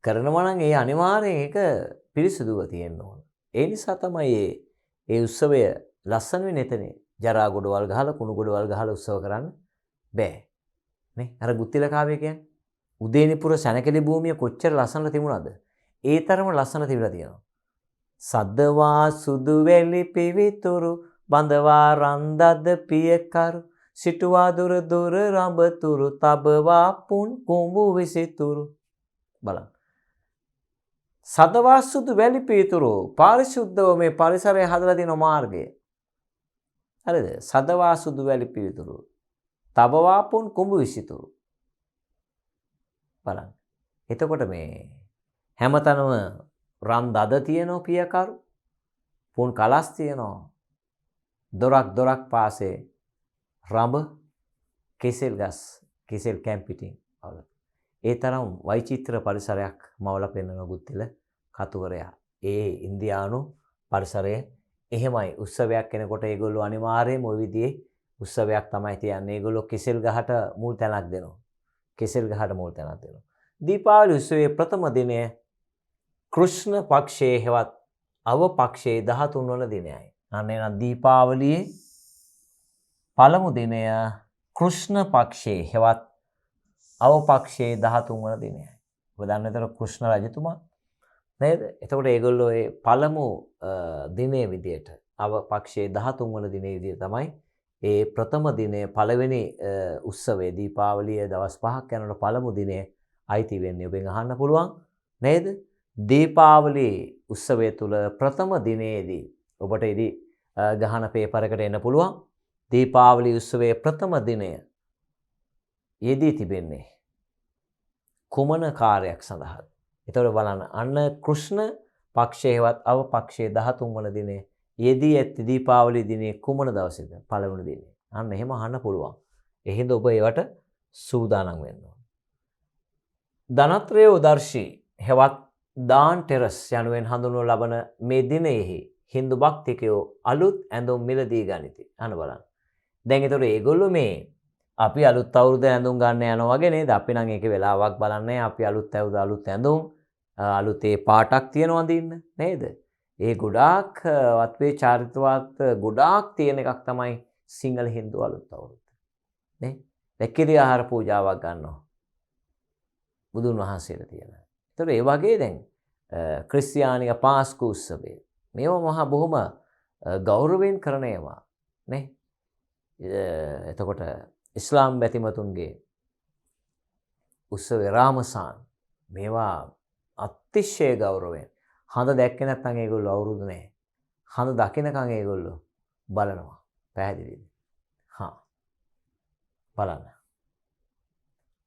කරනවා නම් ඒ අනිවාර්යෙන් ඒක පිරිසුදුව තියෙන්න ඕන. ඒ නිසා තමයි ඒ උත්සවය ලස්සන වෙන්නේ එතනේ. ජරා ගොඩවල් ගහලා කුණු ගොඩවල් ගහලා උත්සව කරන්න බෑ. නේ? අර ගුත්තිලකාවේ කියන්නේ උදේනිපුර සැනකෙලි භූමිය කොච්චර ලස්සනට තිබුණාද? ඒ තරම ලස්සන තිබිලා තියෙනවා. සද්දවා සුදු වැලි පිවිතුරු බඳවා රන්දද පියකරු සිටුවා දුර දුර රඹතුරු තබවා පුන් කුඹු විසිතුරු. බලන්න. සදවා සුදු වැලි පිවිතුරු පාරිශුද්ධව මේ පරිසරය හදලා තියෙන මාර්ගය. හරිද? සදවා සුදු වැලි පිවිතුරු. තබවා පුන් කුඹු විසිතුරු. බලන්න. එතකොට මේ හැමතැනම රන් දද තියෙනවා පියකරු. පුන් කලස් තියෙනවා. දොරක් පාසේ රඹ කෙසෙල් ගස් කෙසෙල් කැම්පිටින් වල. ඒ තරම් වෛචිත්‍ර පරිසරයක් මවලා පෙන්වන ගුත්තිල කතුවරයා. ඒ ඉන්දියානු පරිසරය එහෙමයි. උත්සවයක් කෙනකොට ඒගොල්ලෝ අනිවාර්යයෙන්ම ওই විදිහේ උත්සවයක් තමයි තියන්නේ. ඒගොල්ලෝ කෙසෙල් ගහට මුල් තැනක් දෙනවා. කෙසෙල් ගහට මුල් තැනක් දෙනවා. දීපාවලි උත්සවයේ ප්‍රථම දිනය කෘෂ්ණ පක්ෂයේ හෙවත් අව පක්ෂයේ 13 වන දිනයයි. අනේ නම් දීපාවලියේ පළමු දිනය කෘෂ්ණ පක්ෂයේ හෙවත් අව පක්ෂයේ 13 වන දිනයයි. ඔබ දන්නතර කෘෂ්ණ රජතුමා නේද? එතකොට ඒගොල්ලෝ ඒ පළමු දිනේ විදියට අව පක්ෂයේ 13 වන දිනේ විදියට තමයි ඒ ප්‍රථම දිනය පළවෙනි උත්සවයේ දීපාවලිය දවස් 5ක් යනකොට පළමු දිනේ අයිති වෙන්නේ. ඔබෙන් අහන්න පුළුවන් නේද? දීපාවලි උත්සවය තුල ප්‍රථම දිනේදී ඔබට ඉදි ගහන පේපර් එකට එන්න පුළුවන්. දීපාවලි උත්සවයේ ප්‍රථම දිනය යෙදී තිබෙන්නේ කුමන කාර්යයක් සඳහාද? එතකොට බලන්න අන්න කෘෂ්ණ පක්ෂයේවත් අව පක්ෂයේ 13 වන දිනේ යෙදී ඇති දීපාවලි දිනේ කුමන දවසේද? පළවෙනි දිනේ. අන්න එහෙම අහන්න පුළුවන්. එහෙනම් ඔබ ඒවට සූදානම් වෙන්න ඕන. ධනත්‍රයෝදර්ශී හෙවත් දාන් ටෙරස් යනුවෙන් හඳුන්වනු ලබන මේ දිනයෙහි හින්දු භක්තිකයෝ අලුත් ඇඳුම් මිලදී ගනිති. අන්න බලන්න. දැන් ඒතකොට ඒගොල්ලෝ මේ අපි අලුත් අවුරුද්ද ඇඳුම් ගන්න යනවා වගේ නේද? අපි නම් ඒකේ වෙලාවක් බලන්නේ අපි අලුත් අවුරුද්ද අලුත් ඇඳුම් අලුතේ පාටක් තියනවා අඳින්න නේද? ඒ ගොඩාක් වත්වේ චාරිත්‍රවත් ගොඩාක් තියෙන එකක් තමයි සිංහල හින්දු අලුත් අවුරුද්ද. නේ? දැක්කේදී ආහාර පූජාවක් ගන්නවා. බුදුන් වහන්සේලා තියෙන. ඒතකොට ඒ වගේ දැන් ක්‍රිස්තියානික පාස්කු උත්සවය මේවා මහා බොහොම ගෞරවයෙන් කරන ඒවා නේ. එතකොට ඉස්ලාම් බැතිමතුන්ගේ උත්සවය රාමසාන් මේවා අතිශය ගෞරවයෙන්. හඳ දැක්කේ නැත්නම් ඒගොල්ලෝ අවුරුදු නැහැ. හඳ දකින්නකන් ඒගොල්ලෝ බලනවා. පැහැදිලිද? බලන්න.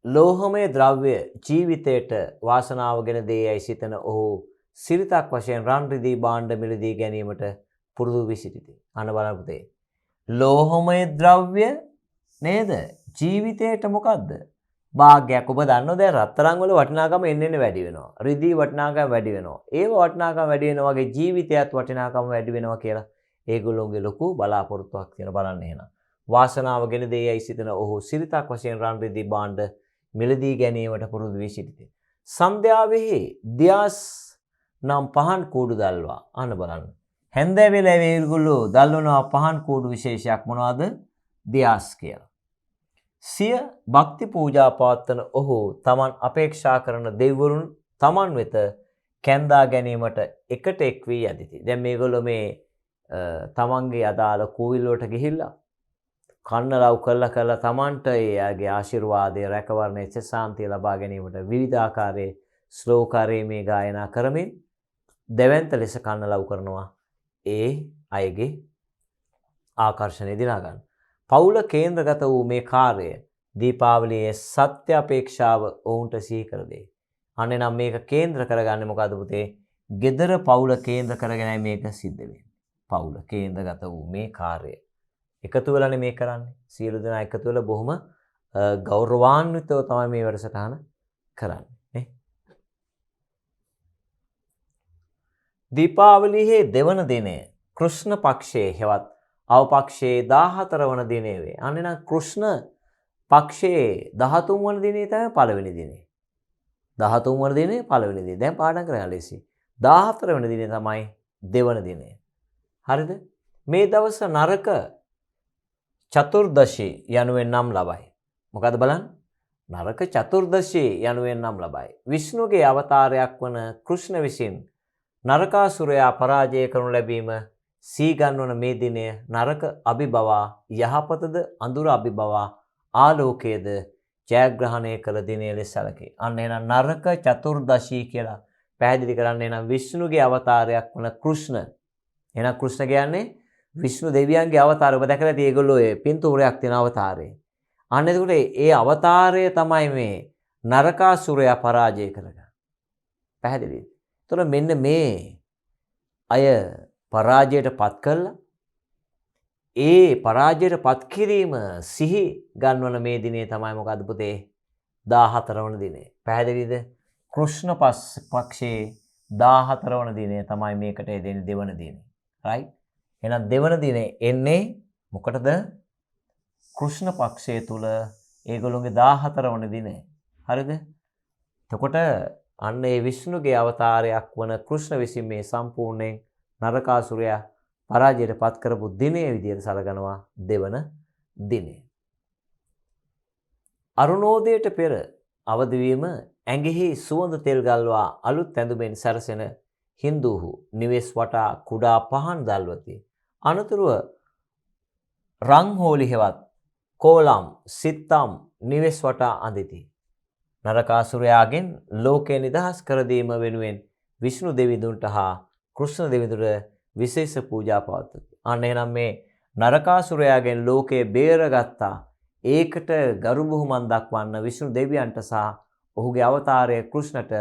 ලෝහමය ද්‍රව්‍ය ජීවිතයට වාසනාවගෙන දෙයයි සිතන ඔහු සිරිතක් වශයෙන් රන් රිදී භාණ්ඩ මිලදී ගැනීමට පුරුදු වී සිටිති. අන්න බලන්න පුතේ. ලෝහමය ද්‍රව්‍ය නේද? ජීවිතයට මොකද්ද? භාග්යක්. ඔබ දන්නවද දැන් රත්තරන් වල වටිනාකම එන්න වැඩි වෙනවා. රිදී වටිනාකම වැඩි වෙනවා. ඒව වටිනාකම වැඩි වෙනවා වගේ ජීවිතයත් වටිනාකම වැඩි වෙනවා කියලා ඒගොල්ලෝගේ ලොකු බලාපොරොත්තුවක් තියෙන බලන්න එහෙනම්. වාසනාවගෙන දෙයයි සිතන ඔහු සිරිතක් වශයෙන් රන් රිදී භාණ්ඩ මිලදී ගැනීමට පුරුදු වී සිටිති. සන්ධ්‍යාවෙහි දියාස් නම් පහන් කූඩු දල්වා. අන්න බලන්න. හැන්දෑ වෙලාවේ ඒගොල්ලෝ දල්වනවා පහන් කූඩු විශේෂයක් මොනවද? දියාස් කියලා. සිය භක්ති පූජා පවත්වන ඔහු තමන් අපේක්ෂා කරන දෙවිවරුන් තමන් වෙත කැඳා ගැනීමට එකට එක් වී යදිති. දැන් මේගොල්ලෝ මේ තමන්ගේ අදාළ කෝවිල් වලට ගිහිල්ලා කන්න ලව් කරලා තමන්ට එයාගේ ආශිර්වාදය රැකවරණය සාන්තිය ලබා ගැනීමට විවිධාකාරයේ ශ්ලෝකාරයේ මේ ගායනා කරමින් දෙවන්ත ලෙස කන්න ලව් කරනවා. ඒ අයගේ ආකර්ෂණය දිනා ගන්න. පෞල කේන්ද්‍රගත වූ මේ කාර්යය දීපාවලියේ සත්‍ය අපේක්ෂාව ඔවුන්ට සිහි කර දෙයි. අනේ නම් මේක කේන්ද්‍ර කරගන්නේ මොකද්ද පුතේ? gedara පෞල කේන්ද්‍ර කරගෙනයි මේක සිද්ධ වෙන්නේ. පෞල කේන්ද්‍රගත වූ මේ කාර්යය එකතු වෙලානේ මේ කරන්නේ. සියලු දෙනා එකතු වෙලා බොහොම ගෞරවාන්විතව තමයි මේ වැඩසටහන කරන්නේ නේ. දීපාවලියේ දෙවන දිනය කෘෂ්ණ පක්ෂයේ හෙවත් අව පක්ෂයේ 14 වන දිනේ වේ. අනේ නම් කෘෂ්ණ පක්ෂයේ 13 වන දිනේ තමයි පළවෙනි දිනේ. 13 වන දිනේ පළවෙනි දිනේ. දැන් පාඩම් කරගන්න ලේසි. 14 වන දිනේ තමයි දෙවන දිනේ. හරිද? මේ දවස නරක චතුර්දශී යනුවෙන් නම් ලබයි. මොකද බලන්න? නරක චතුර්දශී යනුවෙන් නම් ලබයි. විෂ්ණුගේ අවතාරයක් වන කෘෂ්ණ විසින් නරකාසුරයා පරාජය කරනු ලැබීම සීගන්වන මේ දිනය නරක අභිබවා යහපතද අඳුර අභිබවා ආලෝකයේද ජයග්‍රහණය කළ දිනය ලෙස සැලකේ. අන්න එහෙනම් නරක චතුර්දශී කියලා පැහැදිලි කරන්නේ නම් විෂ්ණුගේ අවතාරයක් වන කෘෂ්ණ. එහෙනම් කෘෂ්ණ කියන්නේ විෂ්ණු දෙවියන්ගේ අවතාරය ඔබ දැකලා ඇති ඒගොල්ලෝ ඒ පින්තූරයක් තියෙන අවතාරය. අන්න එතකොට ඒ අවතාරය තමයි මේ නරකාසුරයා පරාජය කරගන්නේ. පැහැදිලිද? එතකොට මෙන්න මේ අය පරාජයට පත් කළා. ඒ පරාජයට පත් කිරීම සිහි ගන්වන මේ දිනේ තමයි මොකද්ද පුතේ? 14 වන දිනේ. පැහැදිලිද? කෘෂ්ණ පක්ෂයේ 14 වන දිනේ තමයි මේකට එදෙන්නේ දෙවන දිනේ. right? එහෙනම් දෙවන දිනේ එන්නේ මොකටද? කෘෂ්ණ පක්ෂය තුල ඒගොල්ලෝගේ 14 වන දිනේ. හරිද? එතකොට අන්න ඒ විෂ්ණුගේ අවතාරයක් වන කෘෂ්ණ විසින් මේ සම්පූර්ණයෙන් නරකාසුරයා පරාජයට පත් කරපු දිනේ විදියට සලකනවා දෙවන දිනේ. අරුණෝදයට පෙර අවදිවීම ඇඟෙහි සුවඳ තෙල් ගල්වා අලුත් ඇඳුමෙන් සැරසෙන හින්දුහු නිවෙස් වටා කුඩා පහන් දැල්වති. අනතුරුව රංහෝලි හෙවත් කෝලම් සිත්තම් නිවෙස් වටා අඳිති. නරකාසුරයාගෙන් ලෝකේ නිදහස් කර දීම වෙනුවෙන් විෂ්ණු දෙවිඳුන්ට හා කෘෂ්ණ දෙවිඳුන්ට විශේෂ පූජා පවත්වති. අන්න එහෙනම් මේ නරකාසුරයාගෙන් ලෝකේ බේරගත්තා. ඒකට ගරු බුහුමන් දක්වන්න විෂ්ණු දෙවියන්ට සහ ඔහුගේ අවතාරය කෘෂ්ණට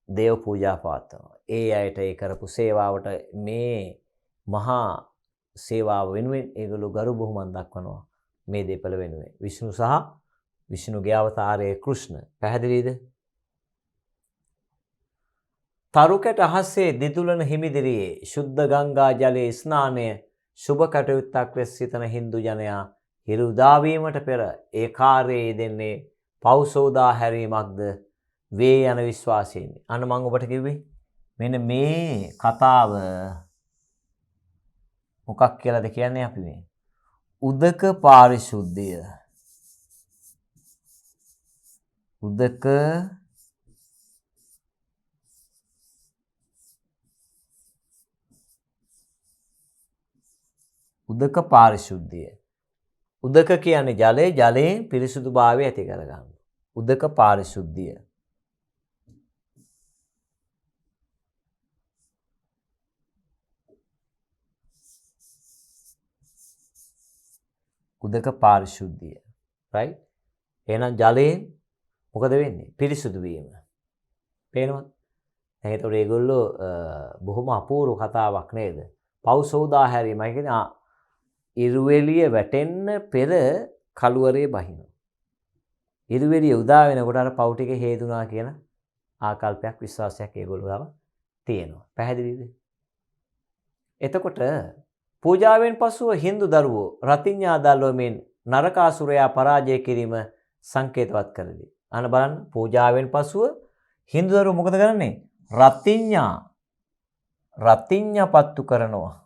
දේව පූජා පවත්වනවා. ඒ අයට ඒ කරපු සේවාවට මේ මහා සේවාව වෙනුවෙන් ඒගොල්ලෝ ගරු බුහුමන් දක්වනවා. මේ දෙපළ වෙනුවෙන් විෂ්ණු සහ විෂ්ණුගේ අවතාරය කෘෂ්ණ. පැහැදිලිද? තරුකැට අහසේ දිදුලන හිමිදිරියේ ශුද්ධ ගංගා ජලයේ ස්නානය සුබ කටයුත්තක් ලෙස සිතන හින්දු ජනයා හිරු උදා වීමට පෙර ඒ කාර්යයේ යෙදෙන්නේ පව් සෝදා හැරීමක්ද වේ යන විශ්වාසයෙන්. අන්න මම ඔබට කිව්වේ මෙන්න මේ කතාව මොකක් කියලාද කියන්නේ අපි මේ උදක පාරිශුද්ධිය. උදක පාරිශුද්ධිය. උදක කියන්නේ ජලය, ජලයෙන් පිරිසුදුභාවය ඇති කරගන්න. උදක පාරිශුද්ධිය. උදක පාරිශුද්ධිය. right? එහෙනම් ජලයෙන් මොකද වෙන්නේ? පිරිසුදු වීම. පේනවද? දැන් ඒතකොට ඒගොල්ලෝ බොහොම අපූර්ව කතාවක් නේද? පව් සෝදා හැරීමයි කියන්නේ ඉරුවෙලිය වැටෙන්න පෙර කළුවරේ බහිනවා. ඉරුවෙලිය උදා වෙනකොට අර පව් ටික හේතුණා කියන ආකල්පයක් විශ්වාසයක් ඒගොල්ලෝ ගාව තියෙනවා. පැහැදිලිද? එතකොට පූජාවෙන් පසුව හින්දු දරුවෝ රතිඤ්ඤා දල්වමින් නරකාසුරයා පරාජය කිරීම සංකේතවත් කරදී. අන්න බලන්න පූජාවෙන් පසුව හින්දු දරුවෝ මොකද කරන්නේ? රතිඤ්ඤා පත්තු කරනවා.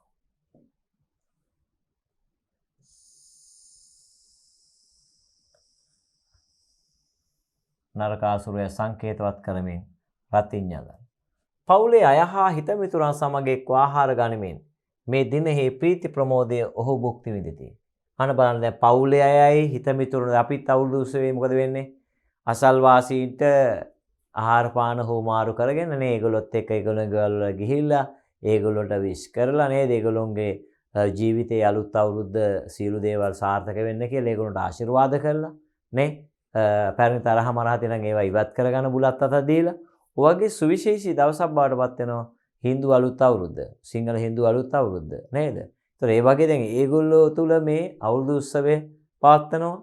නරකාසුරයා සංකේතවත් කරමින් රතිඤ්ඤා දන්. පවුලේ අය හා හිතමිතුරන් සමග එක්ව ආහාර ගනිමින් මේ දිනෙහි ප්‍රීති ප්‍රමෝදය ඔහු භුක්ති විඳිති. අන්න බලන්න දැන් පවුලේ අයයි හිතමිතුරුන් අපිත් අවුරුදු උත්සවයේ මොකද වෙන්නේ? අසල්වාසීන්ට ආහාර පාන හෝමාරු කරගෙන නේ ඒගොල්ලොත් එක්ක ඒගොල්ලෝ ගෙවල් වල ගිහිල්ලා ඒගොල්ලොන්ට විශ් කරලා නේද ඒගොල්ලොන්ගේ ජීවිතයේ අලුත් අවුරුද්ද සියලු දේවල් සාර්ථක වෙන්න කියලා ඒගොල්ලොන්ට ආශිර්වාද කළා නේ පැරණි තරහ මරහ තියෙන ඒවා ඉවත් කරගන්න බුලත් අත දීලා ඔයගේ සුවිශේෂී දවසක් බවටපත් වෙනවා හින්දු අලුත් අවුරුද්ද සිංහල හින්දු අලුත් අවුරුද්ද නේද? ඒතර ඒ වගේ දැන් ඒගොල්ලෝ තුල මේ අවුරුදු උත්සවය පවත්වනවා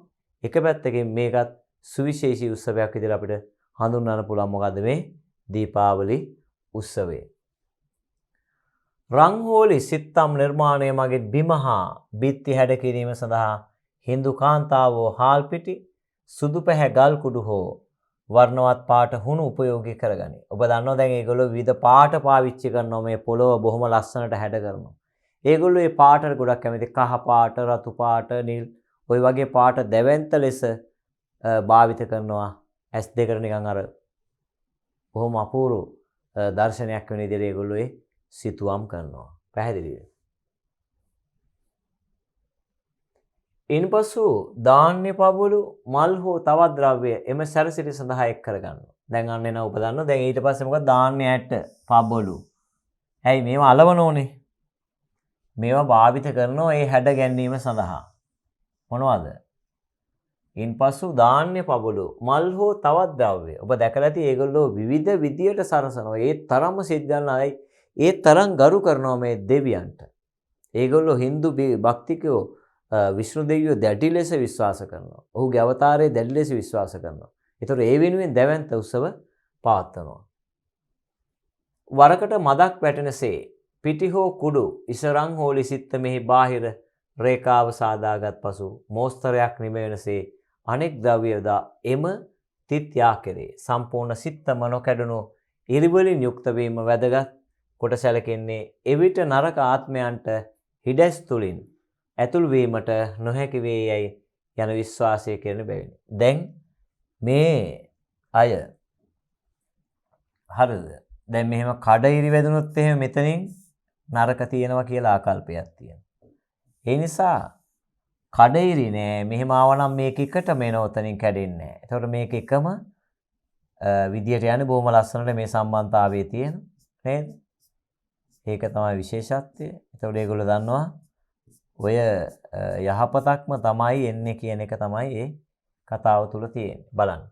එක පැත්තකින් මේකත් සුවිශේෂී උත්සවයක් විදිහට අපිට හඳුන්වන්න පුළුවන් මොකද්ද මේ දීපාවලි උත්සවය. රංහෝලි සිත්තම් නිර්මාණය මගින් බිමහා බිත්ති හැඩ කිරීම සඳහා හින්දු කාන්තාවෝ හාල් පිටි සුදු පැහැ ගල් කුඩු හෝ වර්ණවත් පාට හුණු උපයෝගී කරගනි. ඔබ දන්නවා දැන් ඒගොල්ලෝ විවිධ පාට පාවිච්චි කරනවා මේ පොළොව බොහොම ලස්සනට හැඩ කරනවා. ඒගොල්ලෝ මේ පාටට ගොඩක් කැමති කහ පාට, රතු පාට, නිල් ওই වගේ පාට දැවැන්ත ලෙස භාවිත කරනවා. S2 නිකන් අර බොහොම අපූර්ව දර්ශනයක් වෙන විදිහට ඒගොල්ලෝ ඒ සිතුවම් කරනවා. පැහැදිලිද? ඉන්පසු ධාන්‍ය පබළු මල් හෝ තවත් ද්‍රව්‍ය එම සැරසිලි සඳහා එක් කරගන්නවා. දැන් අන්න එන ඔබ දන්නවා දැන් ඊට පස්සේ මොකද ධාන්‍ය ඇට පබළු. ඇයි මේවා අලවන ඕනේ? මේවා භාවිත කරනවා ඒ හැඩ ගැන්වීම සඳහා. මොනවද? ඉන්පසු ධාන්‍ය පබළු මල් හෝ තවත් ද්‍රව්‍ය. ඔබ දැකලා ඇති ඒගොල්ලෝ විවිධ විදියට සරසනවා. ඒ තරම්ම සිද්ධාන්නායි ඒ තරම් ගරු කරනවා මේ දෙවියන්ට. ඒගොල්ලෝ Hindu භක්තිකයෝ විෂ්ණු දෙවියෝ දැඩි ලෙස විශ්වාස කරනවා. ඔහුගේ අවතාරය දැඩි ලෙස විශ්වාස කරනවා. ඒතර ඒ වෙනුවෙන් දැවැන්ත උත්සව පවත්වනවා. වරකට මදක් වැටෙනසේ පිටි හෝ කුඩු ඉසරං හෝලි සිත්ත මෙහි බාහිර රේඛාව සාදාගත් පසු මෝස්තරයක් නිමෙවනසේ අනෙක් ද්‍රව්‍යද එම තිත් යා කෙරේ. සම්පූර්ණ සිත්තම නොකැඩුණු ඉරිවලින් යුක්ත වීම වැදගත් කොට සැලකෙන්නේ එවිට නරක ආත්මයන්ට හිඩැස් තුලින් ඇතුල් වීමට නොහැකි වේ යයි යන විශ්වාසය කරන බැවිනි. දැන් මේ අය හරිද? දැන් මෙහෙම කඩිරි වැදුනොත් එහෙම මෙතනින් නරක තියෙනවා කියලා ආකල්පයක් තියෙනවා. ඒ නිසා කඩිරි නෑ මෙහෙම ආවනම් මේක එකටම එන උතනින් කැඩෙන්නේ නෑ. ඒතකොට මේක එකම විදියට යන්නේ බොහොම ලස්සනට මේ සම්බන්ධතාවයේ තියෙන නේද? ඒක තමයි විශේෂත්වය. ඒතකොට ඒගොල්ලෝ දන්නවා ඔය යහපතක්ම තමයි එන්නේ කියන එක තමයි මේ කතාව තුල තියෙන්නේ. බලන්න.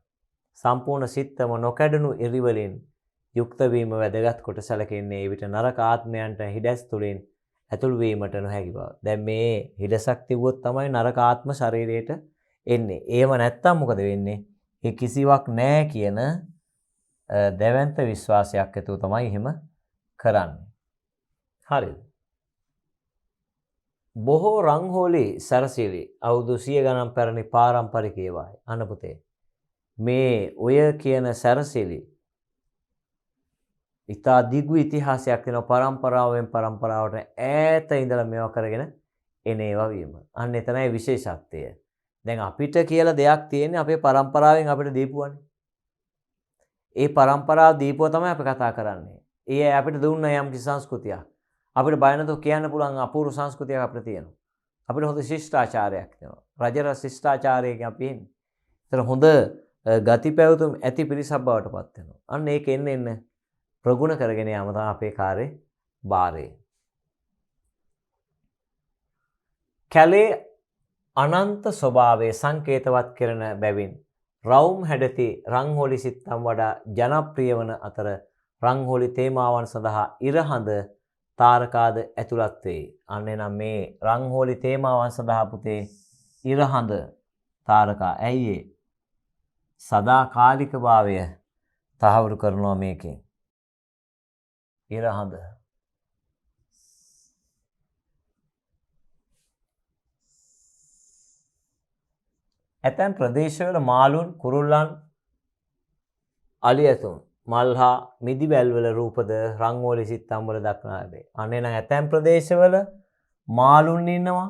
සම්පූර්ණ සිත්තම නොකඩනු ඉරිවලින් යුක්ත වීම වැදගත් කොට සැලකෙන්නේ විට නරක ආත්මයන්ට හිඩැස් තුලින් ඇතුල් වීමට නොහැකි බව. දැන් මේ හිඩසක් තිබුවොත් තමයි නරක ආත්ම ශරීරයට එන්නේ. ඒව නැත්තම් මොකද වෙන්නේ? ඒ කිසිවක් නැහැ කියන දැවැන්ත විශ්වාසයක් ඇතුව තමයි එහෙම කරන්නේ. හරිද? බොහෝ රංහෝලි සැරසිලි අවුරුදු 100 ගණන් පැරණි පාරම්පරික ඒවායි. අන්න පුතේ. මේ ඔය කියන සැරසිලි ඉතා දිගු ඉතිහාසයක් වෙන පරම්පරාවෙන් පරම්පරාවට ඈත ඉඳලා මේවා කරගෙන එන ඒවා වීම. අන්න එතනයි විශේෂත්වය. දැන් අපිට කියලා දෙයක් තියෙන්නේ අපේ පරම්පරාවෙන් අපිට දීපුවානේ. ඒ පරම්පරාව දීපුවා තමයි අපි කතා කරන්නේ. ඒ අපිට දුන්න යම් කිසි සංස්කෘතියක්. අපිට බය නැතුව කියන්න පුළුවන් අපූර්ව සංස්කෘතියක් අපිට තියෙනවා. අපිට හොඳ ශිෂ්ටාචාරයක් තියෙනවා. රජර ශිෂ්ටාචාරයෙන් අපි එන්නේ. ඒතර හොඳ ගති පැවතුම් ඇති පිරිසක් බවට පත් වෙනවා. අන්න ඒක එන්න ප්‍රගුණ කරගෙන යාම තමයි අපේ කාර්ය බාරය. කැලේ අනන්ත ස්වභාවයේ සංකේතවත් කරන බැවින් රවුම් හැඩති රංහෝලි සිත්තම් වඩා ජනප්‍රිය වන අතර රංහෝලි තේමාවන් සඳහා ඉරහඳ තාරකාද ඇතුළත් වේ. අන්න එනම් මේ රංහෝලි තේමාවන් සඳහා පුතේ ඉරහඳ තාරකා ඇයි ඒ සදාකාලික භාවය තහවුරු කරනවා මේකෙන්. ඉරහඳ ඇතැම් ප්‍රදේශවල මාළුන් කුරුල්ලන් අලි ඇතුන් මල් හා මිදි වැල්වල රූපද රංගෝලි සිත්තම් වල දක්නා ලැබේ. අනේ නම් ඇතැම් ප්‍රදේශවල මාළුන් ඉන්නවා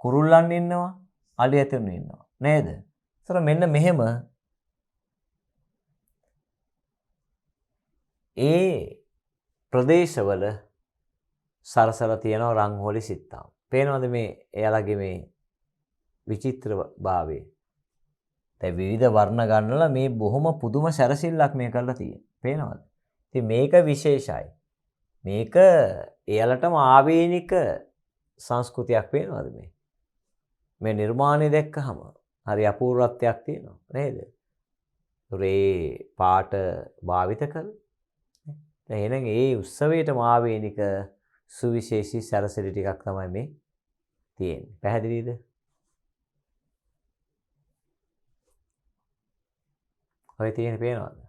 කුරුල්ලන් ඉන්නවා අලි ඇතුන් ඉන්නවා නේද? ඒතර මෙන්න මෙහෙම ඒ ප්‍රදේශවල සරසලා තියෙනවා රංගෝලි සිත්තම්. පේනවද මේ එයාලගේ මේ විචිත්‍ර භාවය? දැන් විවිධ වර්ණ ගන්නලා මේ බොහොම පුදුම සැරසිල්ලක් මේ කරලා තියෙන්නේ. පේනවද? ඉතින් මේක විශේෂයි. මේක එයාලටම ආවේනික සංස්කෘතියක් පේනවද මේ? මේ නිර්මාණය දැක්කහම හරි අපූර්වත්වයක් තියෙනවා නේද? ඒ පාට භාවිත කරලා එහෙනම් ඒ උත්සවයටම ආවේනික සුවිශේෂී සැරසිලි ටිකක් තමයි මේ තියෙන්නේ. පැහැදිලිද? ඔය තියෙන පේනවද?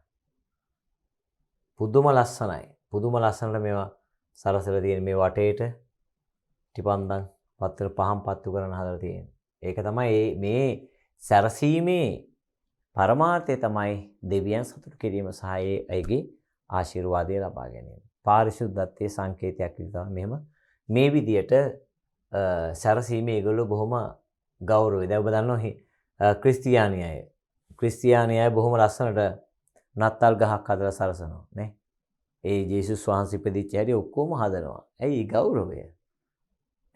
පුදුම ලස්සනයි. පුදුම ලස්සනට මේවා සරසලා තියෙන මේ වටේට ටිපන්දන් පත්‍ර පහන් පත්තු කරන හදලා තියෙන්නේ. ඒක තමයි මේ සැරසීමේ පරමාර්ථය තමයි දෙවියන් සතුටු කිරීම සහ ඒ අයගේ ආශිර්වාදය ලබා ගැනීම. පාරිශුද්ධත්වයේ සංකේතයක් විදිහට මෙහෙම මේ විදියට සැරසීමේ ඒගොල්ලෝ බොහොම ගෞරවයි. දැන් ඔබ දන්නවා ක්‍රිස්තියානි අය. ක්‍රිස්තියානි අය බොහොම ලස්සනට නත්තල් ගහක් හදලා සරසනවා නේ. ඒ ජේසුස් වහන්සේ ඉපදිච්ච හැටි ඔක්කොම හදනවා. ඇයි ගෞරවය?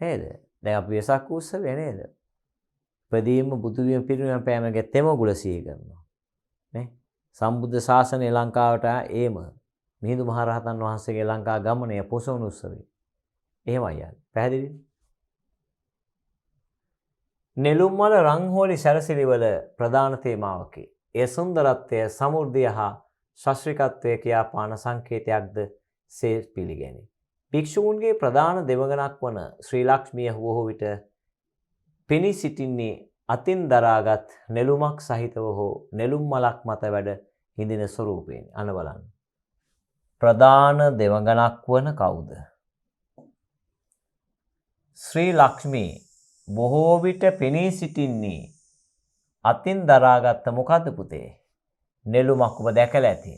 නේද? දැන් අපි වෙසක් උත්සවය නේද? ඉපදීම බුදු වීම පිරිනිවන් පෑම ගැත්තේම ගුල සිහි කරනවා. නේ? සම්බුද්ධ ශාසනය ලංකාවට ඒම මිහිඳු මහරහතන් වහන්සේගේ ලංකා ගමනය පොසොන් උත්සවය. එහෙමයි යන්නේ. පැහැදිලිද? නෙළුම් මල රංහෝලි සැරසිලිවල ප්‍රධාන තේමාවකි. එය සුන්දරත්වය, සමෘද්ධිය හා ශාස්ත්‍රිකත්වය කියා පාන සංකේතයක්ද සේ පිළිගැනේ. භික්ෂූන්ගේ ප්‍රධාන දෙවඟනක් වන ශ්‍රී ලක්ෂ්මිය බොහෝ විට පෙනී සිටින්නේ අතින් දරාගත් නෙළුමක් සහිතව හෝ නෙළුම් මලක් මත වැඩ හිඳින ස්වරූපයෙන්. අන්න බලන්න. ප්‍රධාන දෙවඟනක් වන කවුද? ශ්‍රී ලක්ෂ්මී බොහෝ විට පෙනී සිටින්නේ අතින් දරාගත්ත මොකද්ද පුතේ? නෙළුමක්. ඔබ දැකලා ඇති.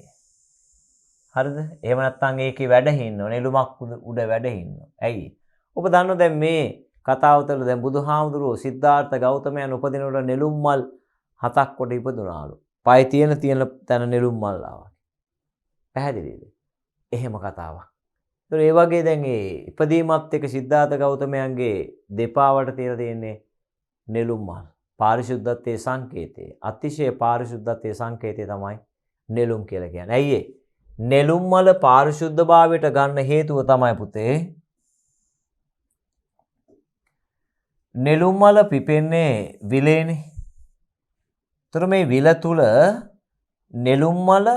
හරිද? එහෙම නැත්නම් ඒකේ වැඩ හින්නව නෙළුමක් උඩ වැඩ හින්නව. ඇයි? ඔබ දන්නව දැන් මේ කතාව තුළ දැන් බුදුහාමුදුරුවෝ සිද්ධාර්ථ ගෞතමයන් උපදිනකොට නෙළුම් මල් 7ක් කොට ඉපදුනාලු. පය තියෙන තැන නෙළුම් මල් ආවා. පැහැදිලිද? එහෙම කතාවක්. ඒතර ඒ වගේ දැන් ඒ ඉපදීමත් එක්ක සිද්ධාර්ථ ගෞතමයන්ගේ දෙපාවට තියලා තියෙන්නේ නෙළුම් මල්. පාරිශුද්ධත්වයේ සංකේතය. අතිශය පාරිශුද්ධත්වයේ සංකේතය තමයි නෙළුම් කියලා කියන්නේ. ඇයි ඒ? නෙළුම් මල පාරිශුද්ධභාවයට ගන්න හේතුව තමයි පුතේ නෙළුම් මල පිපෙන්නේ විලේනේ. ඒතර මේ විල තුල නෙළුම් මල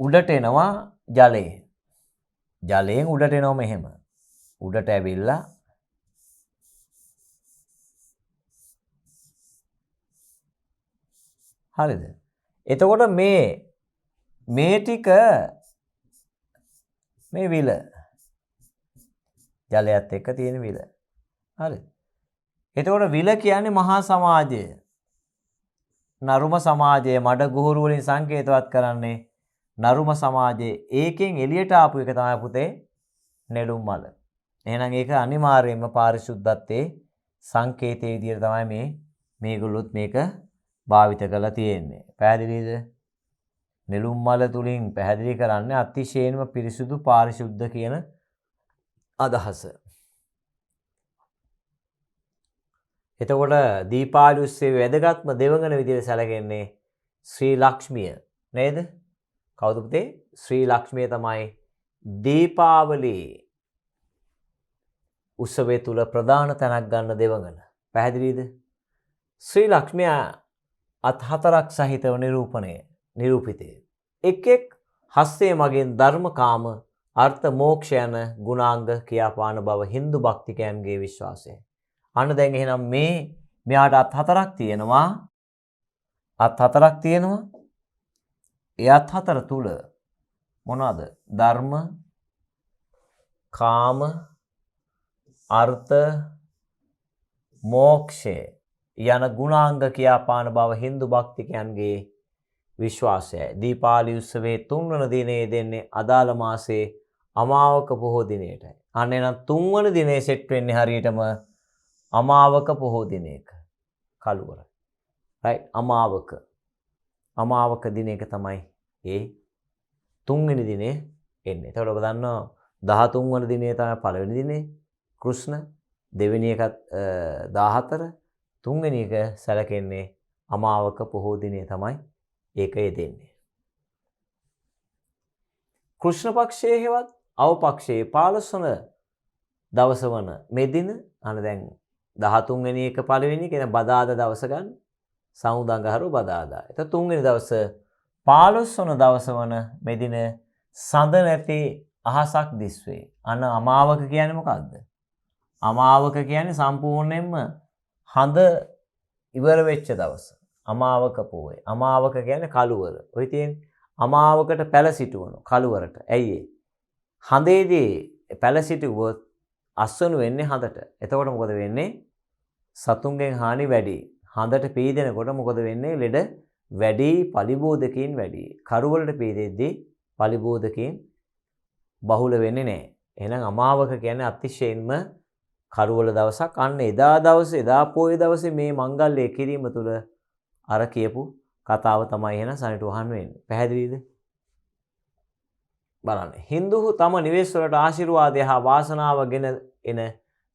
උඩට එනවා ජලයෙන්. ජලයෙන් උඩට එනවා මෙහෙම. උඩට ඇවිල්ලා හරිද? එතකොට මේ ටික මේ විල ජලයත් එක්ක තියෙන විල. හරිද? එතකොට විල කියන්නේ මහා සමාජය. නරුම සමාජය මඩ ගුහුරු වලින් සංකේතවත් කරන්නේ නරුම සමාජයේ. ඒකෙන් එළියට ආපු එක තමයි පුතේ නෙළුම් මල. එහෙනම් ඒක අනිවාර්යයෙන්ම පාරිශුද්ධත්වයේ සංකේතයේ විදිහට තමයි මේගොල්ලොත් මේක භාවිත කරලා තියෙන්නේ. පැහැදිලිද? නෙළුම් මල තුලින් පැහැදිලි කරන්නේ අතිශයින්ම පිරිසුදු පාරිශුද්ධ කියන අදහස. එතකොට දීපාවලි උත්සවයේ වැදගත්ම දෙවඟන විදිහට සැලකෙන්නේ ශ්‍රී ලක්ෂ්මිය නේද? කවුද පුතේ? ශ්‍රී ලක්ෂ්මිය තමයි දීපාවලි උත්සවය තුල ප්‍රධාන තැනක් ගන්න දෙවඟන. පැහැදිලිද? ශ්‍රී ලක්ෂ්මිය අත් හතරක් සහිතව නිරූපිතය. එක් එක් හස්තය මගින් ධර්ම කාම අර්ථ මෝක්ෂ යන ගුණාංග කියාපාන බව හින්දු භක්තිකයන්ගේ විශ්වාසය. අන්න දැන් එහෙනම් මෙයාට අත් හතරක් තියෙනවා. අත් හතරක් තියෙනවා. ඒ අත් හතර තුල මොනවද? ධර්ම, කාම, අර්ථ, මෝක්ෂය යන ගුණාංග කියාපාන බව හින්දු භක්තිකයන්ගේ විශ්වාසයයි. දීපාවලි උත්සවයේ 3 වන දිනේ දෙන්නේ අදාළ මාසයේ අමාවක පොහෝ දිනයටයි. අන්න එහෙනම් 3 වන දිනේ සෙට් වෙන්නේ හරියටම අමාවක පොහෝ දිනයක. කළුවර. right? අමාවක දිනයක තමයි ඒ 3 වෙනි දිනේ එන්නේ. එතකොට ඔබ දන්නවා 13 වන දිනේ තමයි පළවෙනි දිනේ කෘෂ්ණ, දෙවෙනි එකත් 14, 3 වෙනි එක සැලකෙන්නේ අමාවක පොහෝ දිනේ තමයි ඒක යෙදෙන්නේ. කෘෂ්ණ පක්ෂයේ හෙවත් අව් පක්ෂයේ 15 වන දවස වන මේ දින අන දැන් 13 වෙනි එක පළවෙනි කියන බදාදා දවස ගන්න. සමුදංගහරු බදාදා. එතකොට 3 වෙනි දවස 15 වන දවස වන මේ දින සඳ නැති අහසක් දිස්වේ. අන අමාවක කියන්නේ මොකක්ද? අමාවක කියන්නේ සම්පූර්ණයෙන්ම හඳ ඉවර වෙච්ච දවස. අමාවක පොය. අමාවක කියන්නේ කළුවර. ඔය තියෙන්නේ අමාවකට පැල සිටවන කළුවරට. ඇයි ඒ? හඳේදී පැල සිටුවොත් අස්වනු වෙන්නේ හඳට. එතකොට මොකද වෙන්නේ? සතුන්ගෙන් හානි වැඩි. හඳට පීදෙනකොට මොකද වෙන්නේ? ලෙඩ වැඩි, පලිබෝධකීන් වැඩි. කරුවලට පීදෙද්දී පලිබෝධකීන් බහුල වෙන්නේ නැහැ. එහෙනම් අමාවක කියන්නේ අතිශයින්ම කරුවල දවසක්. අන්න එදා දවසේ එදා පොයේ දවසේ මේ මංගල්‍ය කිරීම තුළ අර කියපු කතාව තමයි එහෙනම් සනිටුහන් වෙන්නේ. පැහැදිලිද? බලන්න. හින්දුහු තම නිවෙස් වලට ආශිර්වාදය හා වාසනාව ගෙන එන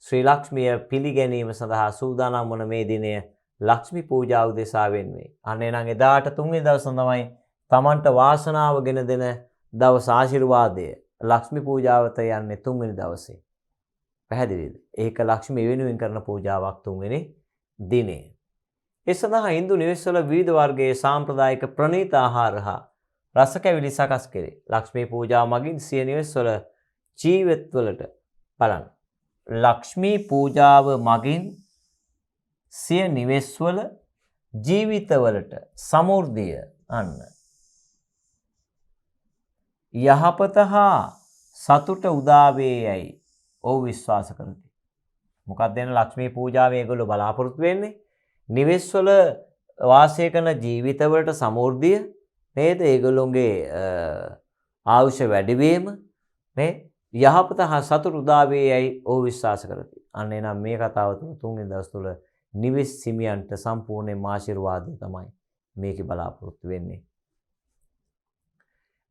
ශ්‍රී ලක්ෂ්මිය පිළිගැනීම සඳහා සූදානම් වන මේ දිනය ලක්ෂ්මී පූජාව උදෙසා වෙන්නේ. අන්න එහෙනම් එදාට 3 වෙනි දවස තමයි තමන්ට වාසනාව ගෙන දෙන දවස ආශිර්වාදය. ලක්ෂ්මී පූජාවත යන්නේ 3 වෙනි දවසේ. පැහැදිලිද? ඒක ලක්ෂ්මී වෙනුවෙන් කරන පූජාවක් තුන්වෙනි දිනේ. ඒ සඳහා Hindu නිවෙස්වල විවිධ වර්ගයේ සාම්ප්‍රදායික ප්‍රණීත ආහාර හා රස කැවිලි සකස් කෙරේ. ලක්ෂ්මී පූජාව මගින් සිය නිවෙස්වල ජීවිතවලට බලන්න. ලක්ෂ්මී පූජාව මගින් සිය නිවෙස්වල ජීවිතවලට සමෘද්ධිය අන්න යහපත හා සතුට උදා වේයයි ඔව් විශ්වාස කරති. මොකක්ද එන ලක්ෂ්මී පූජාවේ ඒගොල්ලෝ බලාපොරොත්තු වෙන්නේ? නිවෙස්වල වාසය කරන ජීවිතවලට සමෘද්ධිය නේද? ඒගොල්ලෝගේ ආයුෂ වැඩිවීම නේ? යහපත හා සතුට උදා වේයයි ඔව් විශ්වාස කරති. අන්න එනම් මේ කතාව තුන තුන්වෙනි දවස් තුල නිවෙස් හිමියන්ට සම්පූර්ණයෙන්ම ආශිර්වාදය තමයි මේකේ බලාපොරොත්තු වෙන්නේ.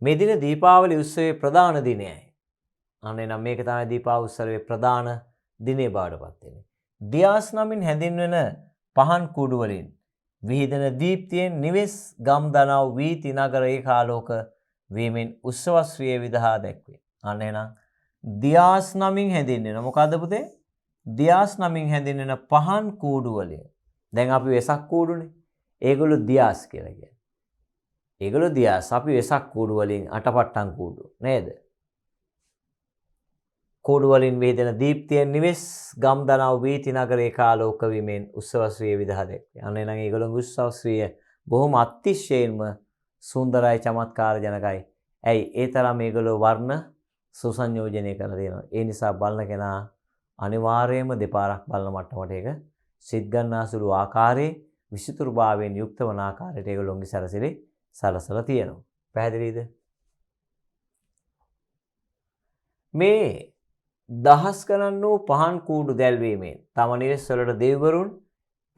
මේ දින දීපාවලි උත්සවයේ ප්‍රධාන දිනයයි. අන්න එනම් මේක තමයි දීපාවලි උත්සවයේ ප්‍රධාන දිනේ බවට පත් වෙන්නේ. දියාස් නමින් හැඳින්වෙන පහන් කුඩු වලින් විහිදෙන දීප්තියෙන් නිවෙස් ගම් දනව් වීති නගර ඒකාලෝක වීමෙන් උත්සවශ්‍රීය විදහා දැක්වේ. අන්න එනම් දියාස් නමින් හැඳින්වෙන මොකද්ද පුතේ? දියාස් නමින් හැඳින්වෙන පහන් කූඩු වලින්. දැන් අපි වෙසක් කූඩුනේ. ඒගොල්ලෝ දියාස් කියලා කියන්නේ. ඒගොල්ලෝ දියාස් අපි වෙසක් කූඩු වලින් අටපට්ටම් කූඩු නේද? කූඩු වලින් වේදෙන දීප්තියෙන් නිවෙස් ගම් දනව් වීති නගරේ කාලෝක වීමෙන් උත්සවශ්‍රීය විදහා දැක්වේ. අන්න එනම් ඒගොල්ලෝගේ උත්සවශ්‍රීය බොහොම අතිශයින්ම සුන්දරයි චමත්කාර ජනකයි. ඇයි ඒ තරම් මේගොල්ලෝ වර්ණ සුසංයෝජනය කරලා තියෙනවා. ඒ නිසා බලන කෙනා අනිවාර්යයෙන්ම දෙපාරක් බලන මට්ටමට ඒක සිත් ගන්නාසුළු ආකාරයේ විසිතුරුභාවයෙන් යුක්ත වන ආකාරයට ඒගොල්ලෝගේ සැරසිලි සලසලා තියෙනවා. පැහැදිලිද? මේ දහස් ගණන් වූ පහන් කූඩු දැල්වීමෙන් තම නිවෙස් වලට දෙවිවරුන්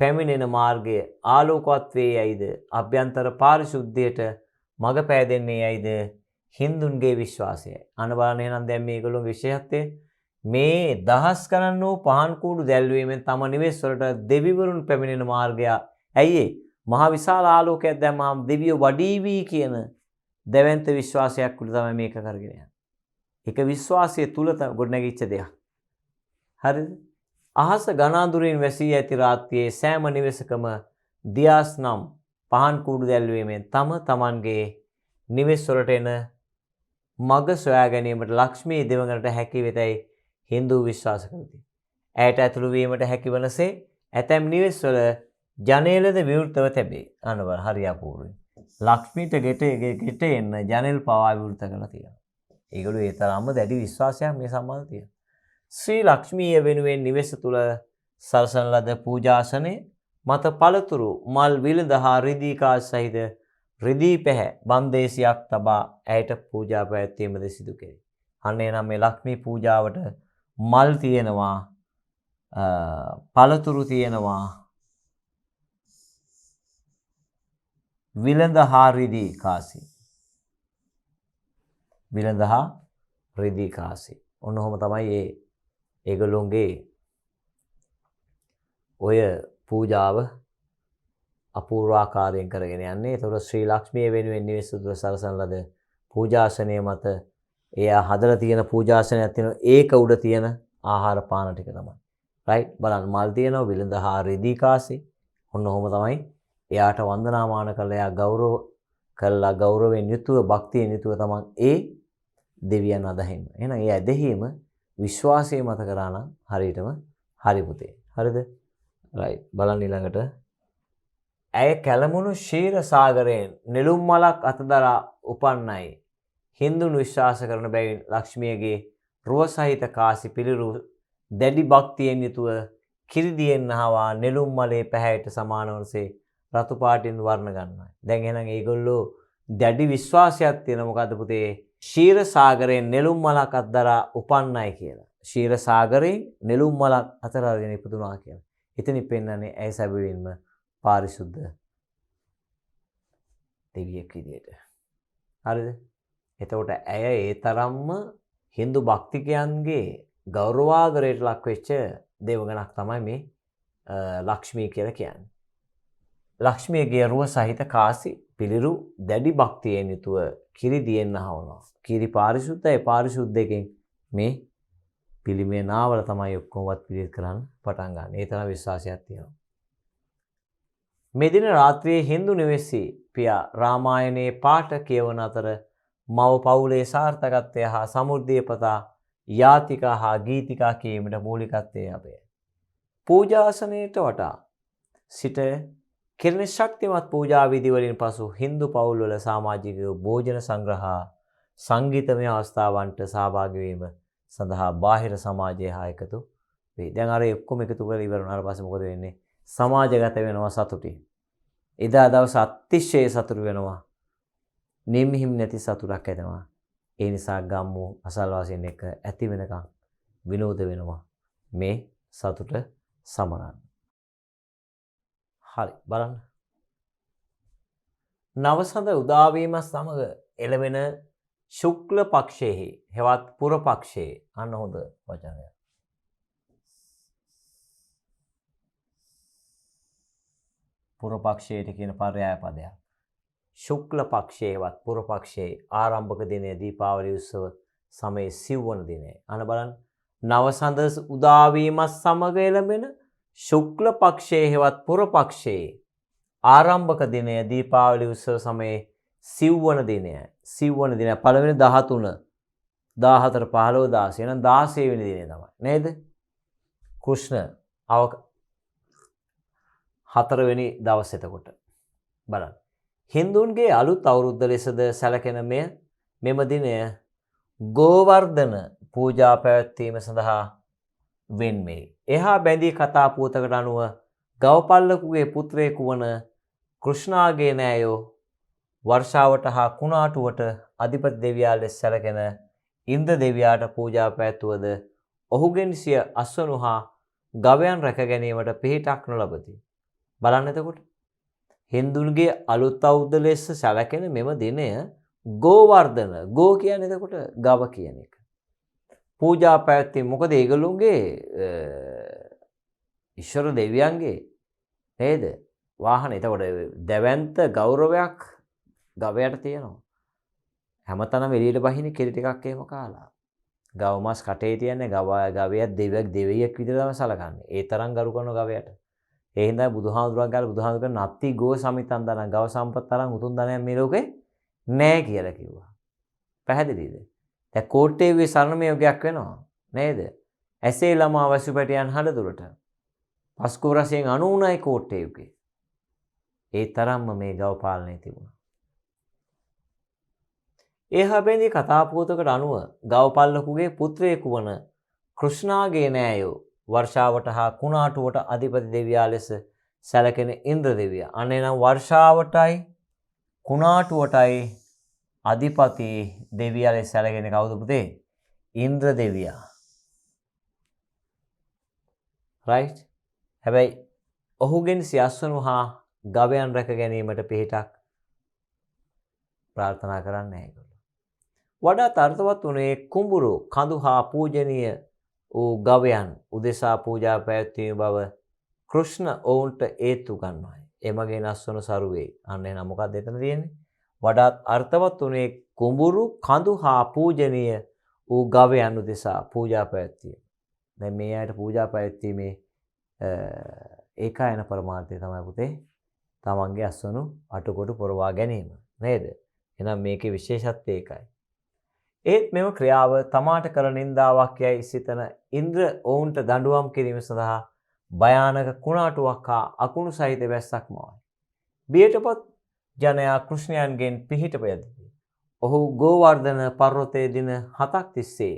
පැමිණෙන මාර්ගය ආලෝකවත් වේ යයිද අභ්‍යන්තර පාරිශුද්ධියට මඟ පෑදෙන්නේ යයිද හින්දුන්ගේ විශ්වාසයයි. අන්න බලන්න එහෙනම් දැන් මේගොල්ලෝගේ විශේෂත්වය මේ දහස් ගණන් වූ පහන් කූඩු දැල්වීමෙන් තම නිවෙස් වලට දෙවිවරුන් පැමිණෙන මාර්ගය ඇයි ඒ මහ විශාල ආලෝකයක් දැම්මම දෙවියෝ වඩීවි කියන දැවැන්ත විශ්වාසයක් උඩ තමයි මේක කරගෙන යන්නේ. ඒක විශ්වාසයේ තුල ගොඩනැගිච්ච දෙයක්. හරිද? අහස ඝනාඳුරින් වැසී ඇති රාත්‍රියේ සෑම නිවෙසකම දියාස් නම් පහන් කූඩු දැල්වීමෙන් තම තමන්ගේ නිවෙස් වලට එන මග සොයා ගැනීමට ලක්ෂ්මී දෙවඟනට හැකි වෙතයි හින්දු විශ්වාස කරති. ඇයට ඇතුළු වීමට හැකි වනසේ ඇතැම් නිවෙස්වල ජනේලද විවෘතව තැබේ. අන්න බලන්න හරි අපූර්වයි. ලක්ෂ්මීට ගෙට එන්න ජනෙල් පවා විවෘත කරලා තියෙනවා. ඒගොල්ලෝ ඒ තරම්ම දැඩි විශ්වාසයක් මේ සම්බන්ධ තියෙනවා. ශ්‍රී ලක්ෂ්මීය වෙනුවෙන් නිවෙස තුල සරසන ලද පූජාසනේ මත පළතුරු මල් විලඳ හා රිදී කාස් සහිත රිදී පැහැ බන්දේසියක් තබා ඇයට පූජා පැවැත්වීමද සිදු කෙරේ. අන්න එනම් මේ ලක්ෂ්මී පූජාවට මල් තියෙනවා, පළතුරු තියෙනවා, විලඳ හා රිදී කාසි. විලඳ හා රිදී කාසි. ඔන්න ඔහොම තමයි ඒගොල්ලෝගේ ඔය පූජාව අපූර්වාකාරයෙන් කරගෙන යන්නේ. ඒතකොට ශ්‍රී ලක්ෂ්මිය වෙනුවෙන් නිවෙස් තුල සරසන ලද පූජාසනය මත එයා හදලා තියෙන පූජාසනයක් තියෙනවා. ඒක උඩ තියෙන ආහාර පාන ටික තමයි. රයිට් බලන්න මල් තියෙනවා, විලඳ හා රිදී කාසි. ඔන්න ඔහොම තමයි එයාට වන්දනාමාන කරලා එයා ගෞරව කළා, ගෞරවයෙන් යුතුව භක්තියෙන් යුතුව තමයි ඒ දෙවියන් අදහින්න. එහෙනම් ඒ ඇදහිීම විශ්වාසයේ මත කරා නම් හරියටම හරි පුතේ. හරිද? රයිට් බලන්න ඊළඟට ඇය කැළමුණු ශීර සාගරයෙන් නෙළුම් මලක් අතදරා උපන්නයි. හින්දුන් විශ්වාස කරන බැවින් ලක්ෂ්මියගේ රුව සහිත කාසි පිළිරු දැඩි භක්තියෙන් යුතුව කිරිදියෙන් නහවා නෙළුම් මලේ පැහැයට සමාන වනසේ රතු පාටින් වර්ණ ගන්නවා. දැන් එහෙනම් ඒගොල්ලෝ දැඩි විශ්වාසයක් තියෙන මොකද්ද පුතේ? ශීර සාගරයෙන් නෙළුම් මලක් අතදරා උපන්නයි කියලා. ශීර සාගරයෙන් නෙළුම් මලක් අතදරාගෙන ඉපදුනා කියලා. එතනින් පෙන්නන්නේ ඇය සැබවින්ම පාරිශුද්ධ දෙවියෙක් විදියට. හරිද? එතකොට ඇය ඒ තරම්ම Hindu භක්තිකයන්ගේ ගෞරවාදරයට ලක් වෙච්ච දෙවඟනක් තමයි මේ ලක්ෂ්මී කියලා කියන්නේ. ලක්ෂ්මියගේ රුව සහිත කාසි පිළිරු දැඩි භක්තියෙන් යුතුව කිරි දියෙන් නහවනවා. කිරි පාරිශුද්ධයි, පාරිශුද්ධයෙන් මේ පිළිමේ නාවල තමයි ඔක්කොම වත් පිළිත් කරන්න පටන් ගන්න. ඒ තරම් විශ්වාසයක් තියෙනවා. මේ දින රාත්‍රියේ හින්දු නිවෙස්හි පියා රාමායනයේ පාඨ කියවන අතර මව පවුලේ සාර්ථකත්වය හා සමෘද්ධිය පතා යාතිකා හා ගීතිකා කීමට මූලිකත්වයේ අපේ. පූජාසනයට වටා සිට කෙරෙන ශක්තිමත් පූජා විධි වලින් පසු හින්දු පවුල්වල සමාජිකයෝ භෝජන සංග්‍රහ සංගීතමය අවස්ථාවන්ට සහභාගී වීම සඳහා බාහිර සමාජය හා එකතු වේ. දැන් අර ඔක්කොම එකතු කරලා ඉවර වුණාට පස්සේ මොකද වෙන්නේ? සමාජගත වෙනවා සතුටින්. එදා දවස් අතිශය සතුට වෙනවා. නිම්හිම් නැති සතුටක් ඇතනවා. ඒ නිසා ගම්මු අසල්වාසීන් එක්ක ඇති වෙනකම් විනෝද වෙනවා. මේ සතුට සමරන්න. හරි බලන්න. නවසඳ උදාවීම සමග එළවෙන ශුක්ල පක්ෂයේ හෙවත් පුර පක්ෂයේ අන්න හොඳ වචනයක්. පුර පක්ෂයට කියන පර්යාය පදයක්. ශුක්ල පක්ෂයේවත් පුර පක්ෂයේ ආරම්භක දිනය දීපාවලි උත්සව සමයේ සිව්වන දිනය. අන්න බලන්න. නවසඳ උදාවීමත් සමග එළඹෙන ශුක්ල පක්ෂයේ හෙවත් පුර පක්ෂයේ ආරම්භක දිනය දීපාවලි උත්සව සමයේ සිව්වන දිනය. සිව්වන දිනය පළවෙනි 13 14 15 16 එහෙනම් 16 වෙනි දිනේ තමයි. නේද? කෘෂ්ණ හතරවෙනි දවස් එතකොට. බලන්න. හින්දුන්ගේ අලුත් අවුරුද්ද ලෙසද සැලකෙන මෙම දිනය ගෝවර්ධන පූජා පැවැත්වීම සඳහා වෙන්වේ. එහා බැඳී කතා පුවතකට අනුව ගවපල්ලකුගේ පුත්‍රයෙකු වන කෘෂ්ණාගේ නෑයෝ වර්ෂාවට හා කුණාටුවට අධිපති දෙවියා ලෙස සැලකෙන ඉන්ද්‍ර දෙවියාට පූජා පැවැත්වුවද ඔහුගෙන් සිය අස්වනු හා ගවයන් රැක ගැනීමට පිහිටක් නොලබති. බලන්න එතකොට හින්දුන්ගේ අලුත් අවුරුද්ද ලෙස සැලකෙන මෙම දිනය ගෝවර්ධන ගෝ කියන්නේ එතකොට ගව කියන එක. පූජා පැවැත්වීම මොකද ඒගොල්ලෝගේ ඊශ්වර දෙවියන්ගේ නේද? වාහන. එතකොට දැවැන්ත ගෞරවයක් ගවයට තියෙනවා. හැමතැනම එළියට බහින කිරි ටිකක් එහෙම කාලා. ගව මාස් කටේ තියන්නේ ගවයක් දෙවියෙක් විදිහට තමයි සලකන්නේ. ඒ තරම් ගරු කරන ගවයට. ඒ හින්දා බුදුහාමුදුරුවෝ ගාලා බුදුහාමුදුරුවෝ නත්ති ගෝ සමිතන් දන ගව සම්පත් තරම් උතුම් ධනයක් මේ ලෝකේ නැහැ කියලා කිව්වා. පැහැදිලිද? දැන් කෝට්ටේවේ සරණමය යෝගයක් වෙනවා නේද? ඇසේ ළමා වසුපැටියන් හඬ දුරට. පස්කෝ රසයෙන් 93යි කෝට්ටේව්ගේ. ඒ තරම්ම මේ ගව පාලනය තිබුණා. ඒ හැබැයි කතා පුවතකට අනුව ගවපල්ලකුගේ පුත්‍රයෙකු වන කෘෂ්ණාගේ නෑයෝ වර්ෂාවට හා කුණාටුවට අධිපති දෙවියා ලෙස සැලකෙන ඉන්ද්‍ර දෙවියා. අනේ නම් වර්ෂාවටයි කුණාටුවටයි අධිපති දෙවියා ලෙස සැලකෙන කවුද පුතේ? ඉන්ද්‍ර දෙවියා. right? හැබැයි ඔහුගෙන් සියස්වනු හා ගවයන් රැක ගැනීමට පිහිටක් ප්‍රාර්ථනා කරන්නේ නැහැ. වඩාත් අර්ථවත් වුණේ කුඹුරු කඳු හා පූජනීය වූ ගවයන් උදෙසා පූජා පැවැත්වීම බව කෘෂ්ණ ඔවුන්ට ඒත්තු ගන්නවා. එමගේ නස්වන සරුවේ. අන්න එහෙනම් මොකක්ද එතන තියෙන්නේ? වඩාත් අර්ථවත් වුණේ කුඹුරු කඳු හා පූජනීය වූ ගවයන් උදෙසා පූජා පැවැත්වීම. දැන් මේ ආයත පූජා පැවැත්වීමේ ඒකායන පරමාර්ථය තමයි පුතේ තමන්ගේ අස්වනු අටකොටු පොරවා ගැනීම. නේද? එහෙනම් මේකේ විශේෂත්වය ඒකයි. ඒත් මෙම ක්‍රියාව තමාට කළ නින්දාවක් යයි සිතන ඉන්ද්‍ර ඔවුන්ට දඬුවම් කිරීම සඳහා භයානක කුණාටුවක් හා අකුණු සහිත වැස්සක් මවයි. බියටපත් ජනයා කෘෂ්ණයන්ගෙන් පිහිට පෙළදී. ඔහු ගෝවර්ධන පර්වතයේ දින 7ක් තිස්සේ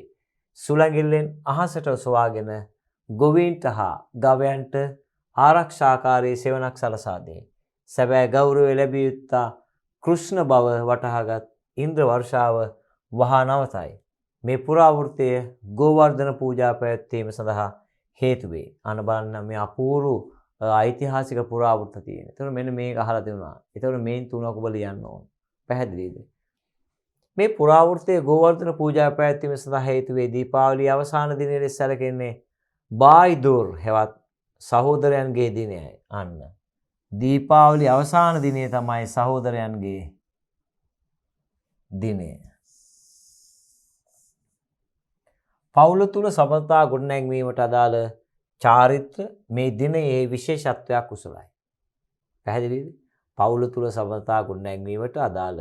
සුළඟිල්ලෙන් අහසට ඔසවාගෙන ගොවීන්ට හා ගවයන්ට ආරක්ෂාකාරී සෙවණක් සලසා දෙයි. සැබෑ ගෞරවය ලැබිය යුත්තා කෘෂ්ණ බව වටහාගත් ඉන්ද්‍ර වර්ෂාව වහා නවතයි. මේ පුරාවෘත්තය ගෝවර්ධන පූජා පැවැත්වීම සඳහා හේතු වේ. අන්න බලන්න මේ අපූර්ව ඓතිහාසික පුරාවෘත්ත තියෙනවා. ඒතකොට මෙන්න මේක අහලා තිබුණා. ඒතකොට මේන් තුනක් ඔබ ලියන්න ඕන. පැහැදිලිද? මේ පුරාවෘත්තයේ ගෝවර්ධන පූජා පැවැත්වීම සඳහා හේතු වේ. දීපාවලිය අවසාන දිනයේ ලෙස සැලකෙන්නේ බායිදුර් හෙවත් සහෝදරයන්ගේ දිනයයි. අන්න දීපාවලි අවසාන දිනය තමයි සහෝදරයන්ගේ දිනය. පවුල තුල සබඳතා ගොඩනැංවීමට අදාළ චාරිත්‍ර මේ දිනයේ විශේෂත්වයක් කුසලයි. පැහැදිලිද? පවුල තුල සබඳතා ගොඩනැංවීමට අදාළ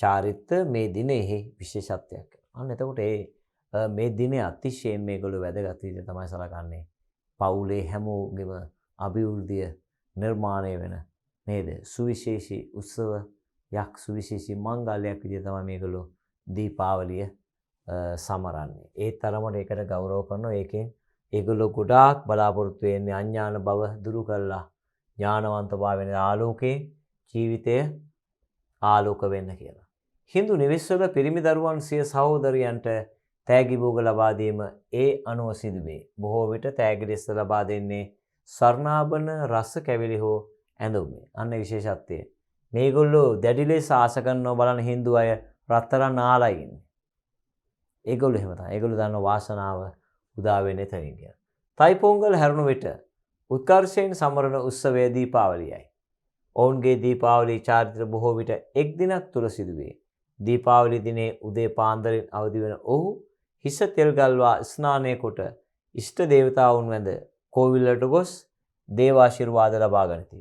චාරිත්‍ර මේ දිනයේ විශේෂත්වයක්. අන්න එතකොට මේ දිනේ අතිශයින් මේගොල්ලෝ වැදගත් විදිහට තමයි සලකන්නේ. පවුලේ හැමෝගෙම අභිවෘද්ධිය නිර්මාණය වෙන නේද? සුවිශේෂී උත්සවයක් සුවිශේෂී මංගල්‍යයක් විදිහට තමයි මේගොල්ලෝ දීපාවලිය සමරන්නේ. ඒ තරමට ඒකට ගෞරව කරනවා. ඒකෙන් ඒගොල්ලෝ ගොඩාක් බලාපොරොත්තු වෙන්නේ අඥාන බව දුරු කළා ඥානවන්තභාවයෙන් ආලෝකේ ජීවිතය ආලෝක වෙන්න කියලා. Hindu නිවෙස්වල පිරිමි දරුවන් සිය සහෝදරයන්ට තෑගි භෝග ලබා දීම ඒ අනුව සිදුවේ. බොහෝ විට තෑගි දෙස ලබා දෙන්නේ ස්වර්ණාභරණ රස කැවිලි හෝ ඇඳුම්. අන්න විශේෂත්වය. මේගොල්ලෝ දැඩි ලෙස ආස කරනවා බලන Hindu අය රත්තරන් ආලා ඉන්නේ. ඒගොල්ලෝ එහෙම තමයි. ඒගොල්ලෝ දන්න වාසනාව උදා වෙන්නේ තනින් කියලා. තයිපොංගල් හැරුණු විට උත්කර්ෂයෙන් සමරන උත්සවය දීපාවලියයි. ඔවුන්ගේ දීපාවලි චාරිත්‍ර බොහෝ විට එක් දිනක් තුල සිදුවේ. දීපාවලි දිනේ උදේ පාන්දරින් අවදි වන ඔහු හිස තෙල් ගල්වා ස්නානය කොට ඉෂ්ට දේවතාවුන් වැඳ කෝවිලට ගොස් දේව ආශිර්වාද ලබා ගනිති.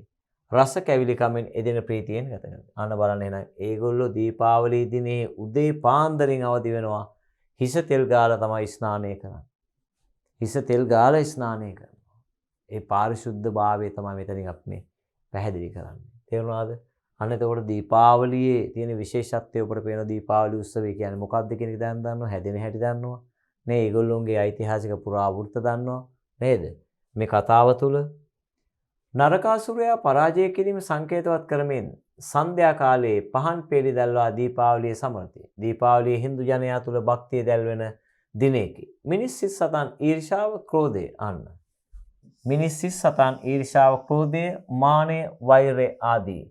රස කැවිලි කමින් එදින ප්‍රීතියෙන් ගත කරනවා. අන්න බලන්න එහෙනම් ඒගොල්ලෝ දීපාවලි දිනේ උදේ පාන්දරින් අවදි වෙනවා. හිස තෙල් ගාලා තමයි ස්නානය කරන්නේ. හිස තෙල් ගාලා ස්නානය කරනවා. ඒ පාරිශුද්ධ භාවය තමයි මෙතනින් අපි මේ පැහැදිලි කරන්නේ. තේරුණාද? අන්න එතකොට දීපාවලියේ තියෙන විශේෂත්වය ඔබට පේන දීපාවලි උත්සවය කියන්නේ මොකක්ද කියන එක දැන් දන්නවා. හැදෙන හැටි දන්නවා. නේ ඒගොල්ලෝගේ ඓතිහාසික පුරාවෘත්ත දන්නවා. නේද? මේ කතාව තුළ නරකාසුරයා පරාජය කිරීම සංකේතවත් කරමින් සන්ධ්‍යා කාලයේ පහන් පෙළි දැල්වා දීපාවලිය සමරති. දීපාවලිය හින්දු ජනයා තුළ භක්තිය දැල්වෙන දිනයකි. මිනිස් සිත් සතන් ඊර්ෂාව, ක්‍රෝධය අන්න. මිනිස් සිත් සතන් ඊර්ෂාව, ක්‍රෝධය, මානය, වෛරය ආදී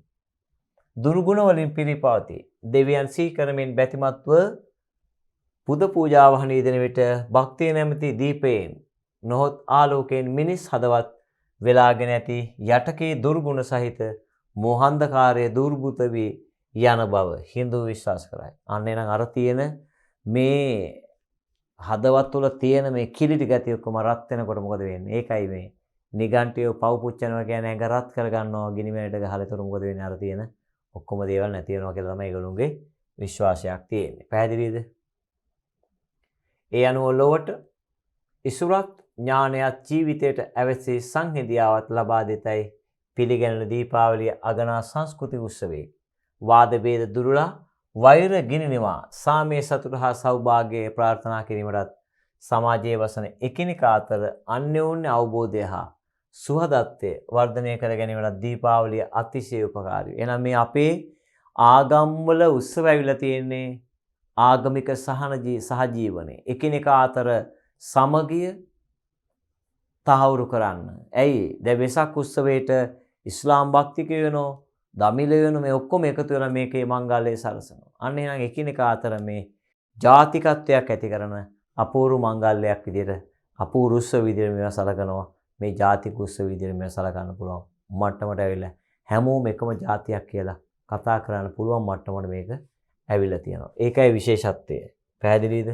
දුර්ගුණ වලින් පිරිපවති. දෙවියන් සිහි කරමින් බැතිමත්ව පුද පූජාව වහන විට භක්තිය නැමැති දීපයෙන් නොහොත් ආලෝකයෙන් මිනිස් හදවත් වෙලාගෙන ඇති යටකේ දුර්ගුණ සහිත මෝහන්ධකාරයේ දුර්බුත වී යන බව Hindu විශ්වාස කරයි. අන්න එනම් අර තියෙන මේ හදවත් තුළ තියෙන මේ කිලිටි ගතිය ඔක්කොම රත් වෙනකොට මොකද වෙන්නේ? ඒකයි මේ නිගණ්ඨයෝ පව් පුච්චනවා කියන්නේ ඇඟ රත් කරගන්නවා ගිනිමැලට ගහලා. ඒතර මොකද වෙන්නේ? අර තියෙන ඔක්කොම දේවල් නැති වෙනවා කියලා තමයි ඒගොල්ලෝගේ විශ්වාසයක් තියෙන්නේ. පැහැදිලිද? ඒ අනුව ලොවට ඉසුරත් ඥානයත් ජීවිතයට අවශ්‍ය සංහිඳියාවත් ලබා දෙතයි පිළිගැනෙන දීපාවලිය අගනා සංස්කෘතික උත්සවයේ. වාද ભેද දුරුලා වෛර ගිනිනවා සාමයේ සතුට හා සෞභාග්‍යය ප්‍රාර්ථනා කිරීමටත් සමාජයේ වසන එකිනෙකා අතර අන්‍යෝන්‍ය අවබෝධය හා සුහදත්වය වර්ධනය කර ගැනීමට දීපාවලිය අතිශය උපකාරී. එහෙනම් මේ අපේ ආගම්වල උත්සව ඇවිල්ලා තියෙන්නේ ආගමික සහජීවනයේ එකිනෙකා අතර සමගිය තහවුරු කරන්න. ඇයි? දැන් වෙසක් උත්සවයට ඉස්ලාම් භක්තිකයෝ වෙනෝ, දමිළ වෙනෝ මේ ඔක්කොම එකතු වෙලා මේකේ මංගල්‍යය සරසනවා. අන්න එහෙනම් එකිනෙකා අතර මේ ජාතිකත්වයක් ඇති කරන අපූර්ව මංගල්‍යයක් විදිහට අපූර්ව උත්සව විදිහට මේවා සලකනවා. මේ ජාතික උත්සව විදිහට මේවා සලකන්න පුළුවන් මට්ටමට ඇවිල්ලා හැමෝම එකම ජාතියක් කියලා කතා කරන්න පුළුවන් මට්ටමට මේක ඇවිල්ලා තියෙනවා. ඒකයි විශේෂත්වය. පැහැදිලිද?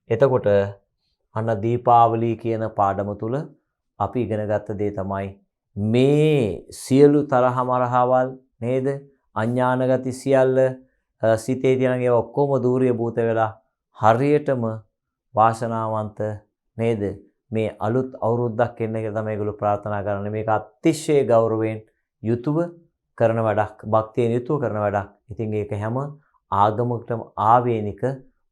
එතකොට අන්න දීපාවලි කියන පාඩම තුල අපි ඉගෙන ගත්ත දේ තමයි මේ සියලු තරහ මරහවල් නේද? අඥාන ගති සියල්ල සිතේ තියෙන ඒවා ඔක්කොම දූරිය භූත වෙලා හරියටම වාසනාවන්ත නේද? මේ අලුත් අවුරුද්දක් එන්න කියලා තමයි ඒගොල්ලෝ ප්‍රාර්ථනා කරන්නේ. මේක අතිශය ගෞරවයෙන් යුතුව කරන වැඩක්, භක්තියෙන් යුතුව කරන වැඩක්. ඉතින් ඒක හැම ආගමකටම ආවේනික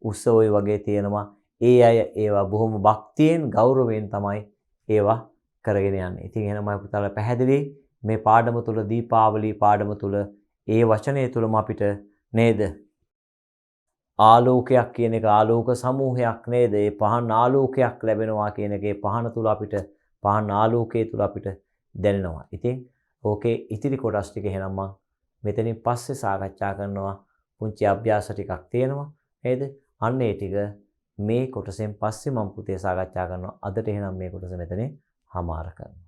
උත්සවය වගේ තියෙනවා. ඒ අය ඒවා බොහොම භක්තියෙන් ගෞරවයෙන් තමයි ඒවා කරගෙන යන්නේ. ඉතින් එහෙනම් මම පුතාලා පැහැදිලි මේ පාඩම තුල දීපාවලි පාඩම තුල ඒ වචනේ තුලම අපිට නේද ආලෝකයක් කියන එක ආලෝක සමූහයක් නේද? ඒ පහන් ආලෝකයක් ලැබෙනවා කියන එකේ පහන තුල අපිට පහන් ආලෝකයේ තුල අපිට දැනෙනවා. ඉතින් ඕකේ ඉතිරි කොටස් ටික එහෙනම් මම මෙතනින් පස්සේ සාකච්ඡා කරනවා. පුංචි අභ්‍යාස ටිකක් තියෙනවා නේද? අන්න ඒ ටික මේ කොටසෙන් පස්සේ මම පුතේ සාකච්ඡා කරනවා. අදට එහෙනම් මේ කොටස මෙතනින් හමාර කරනවා.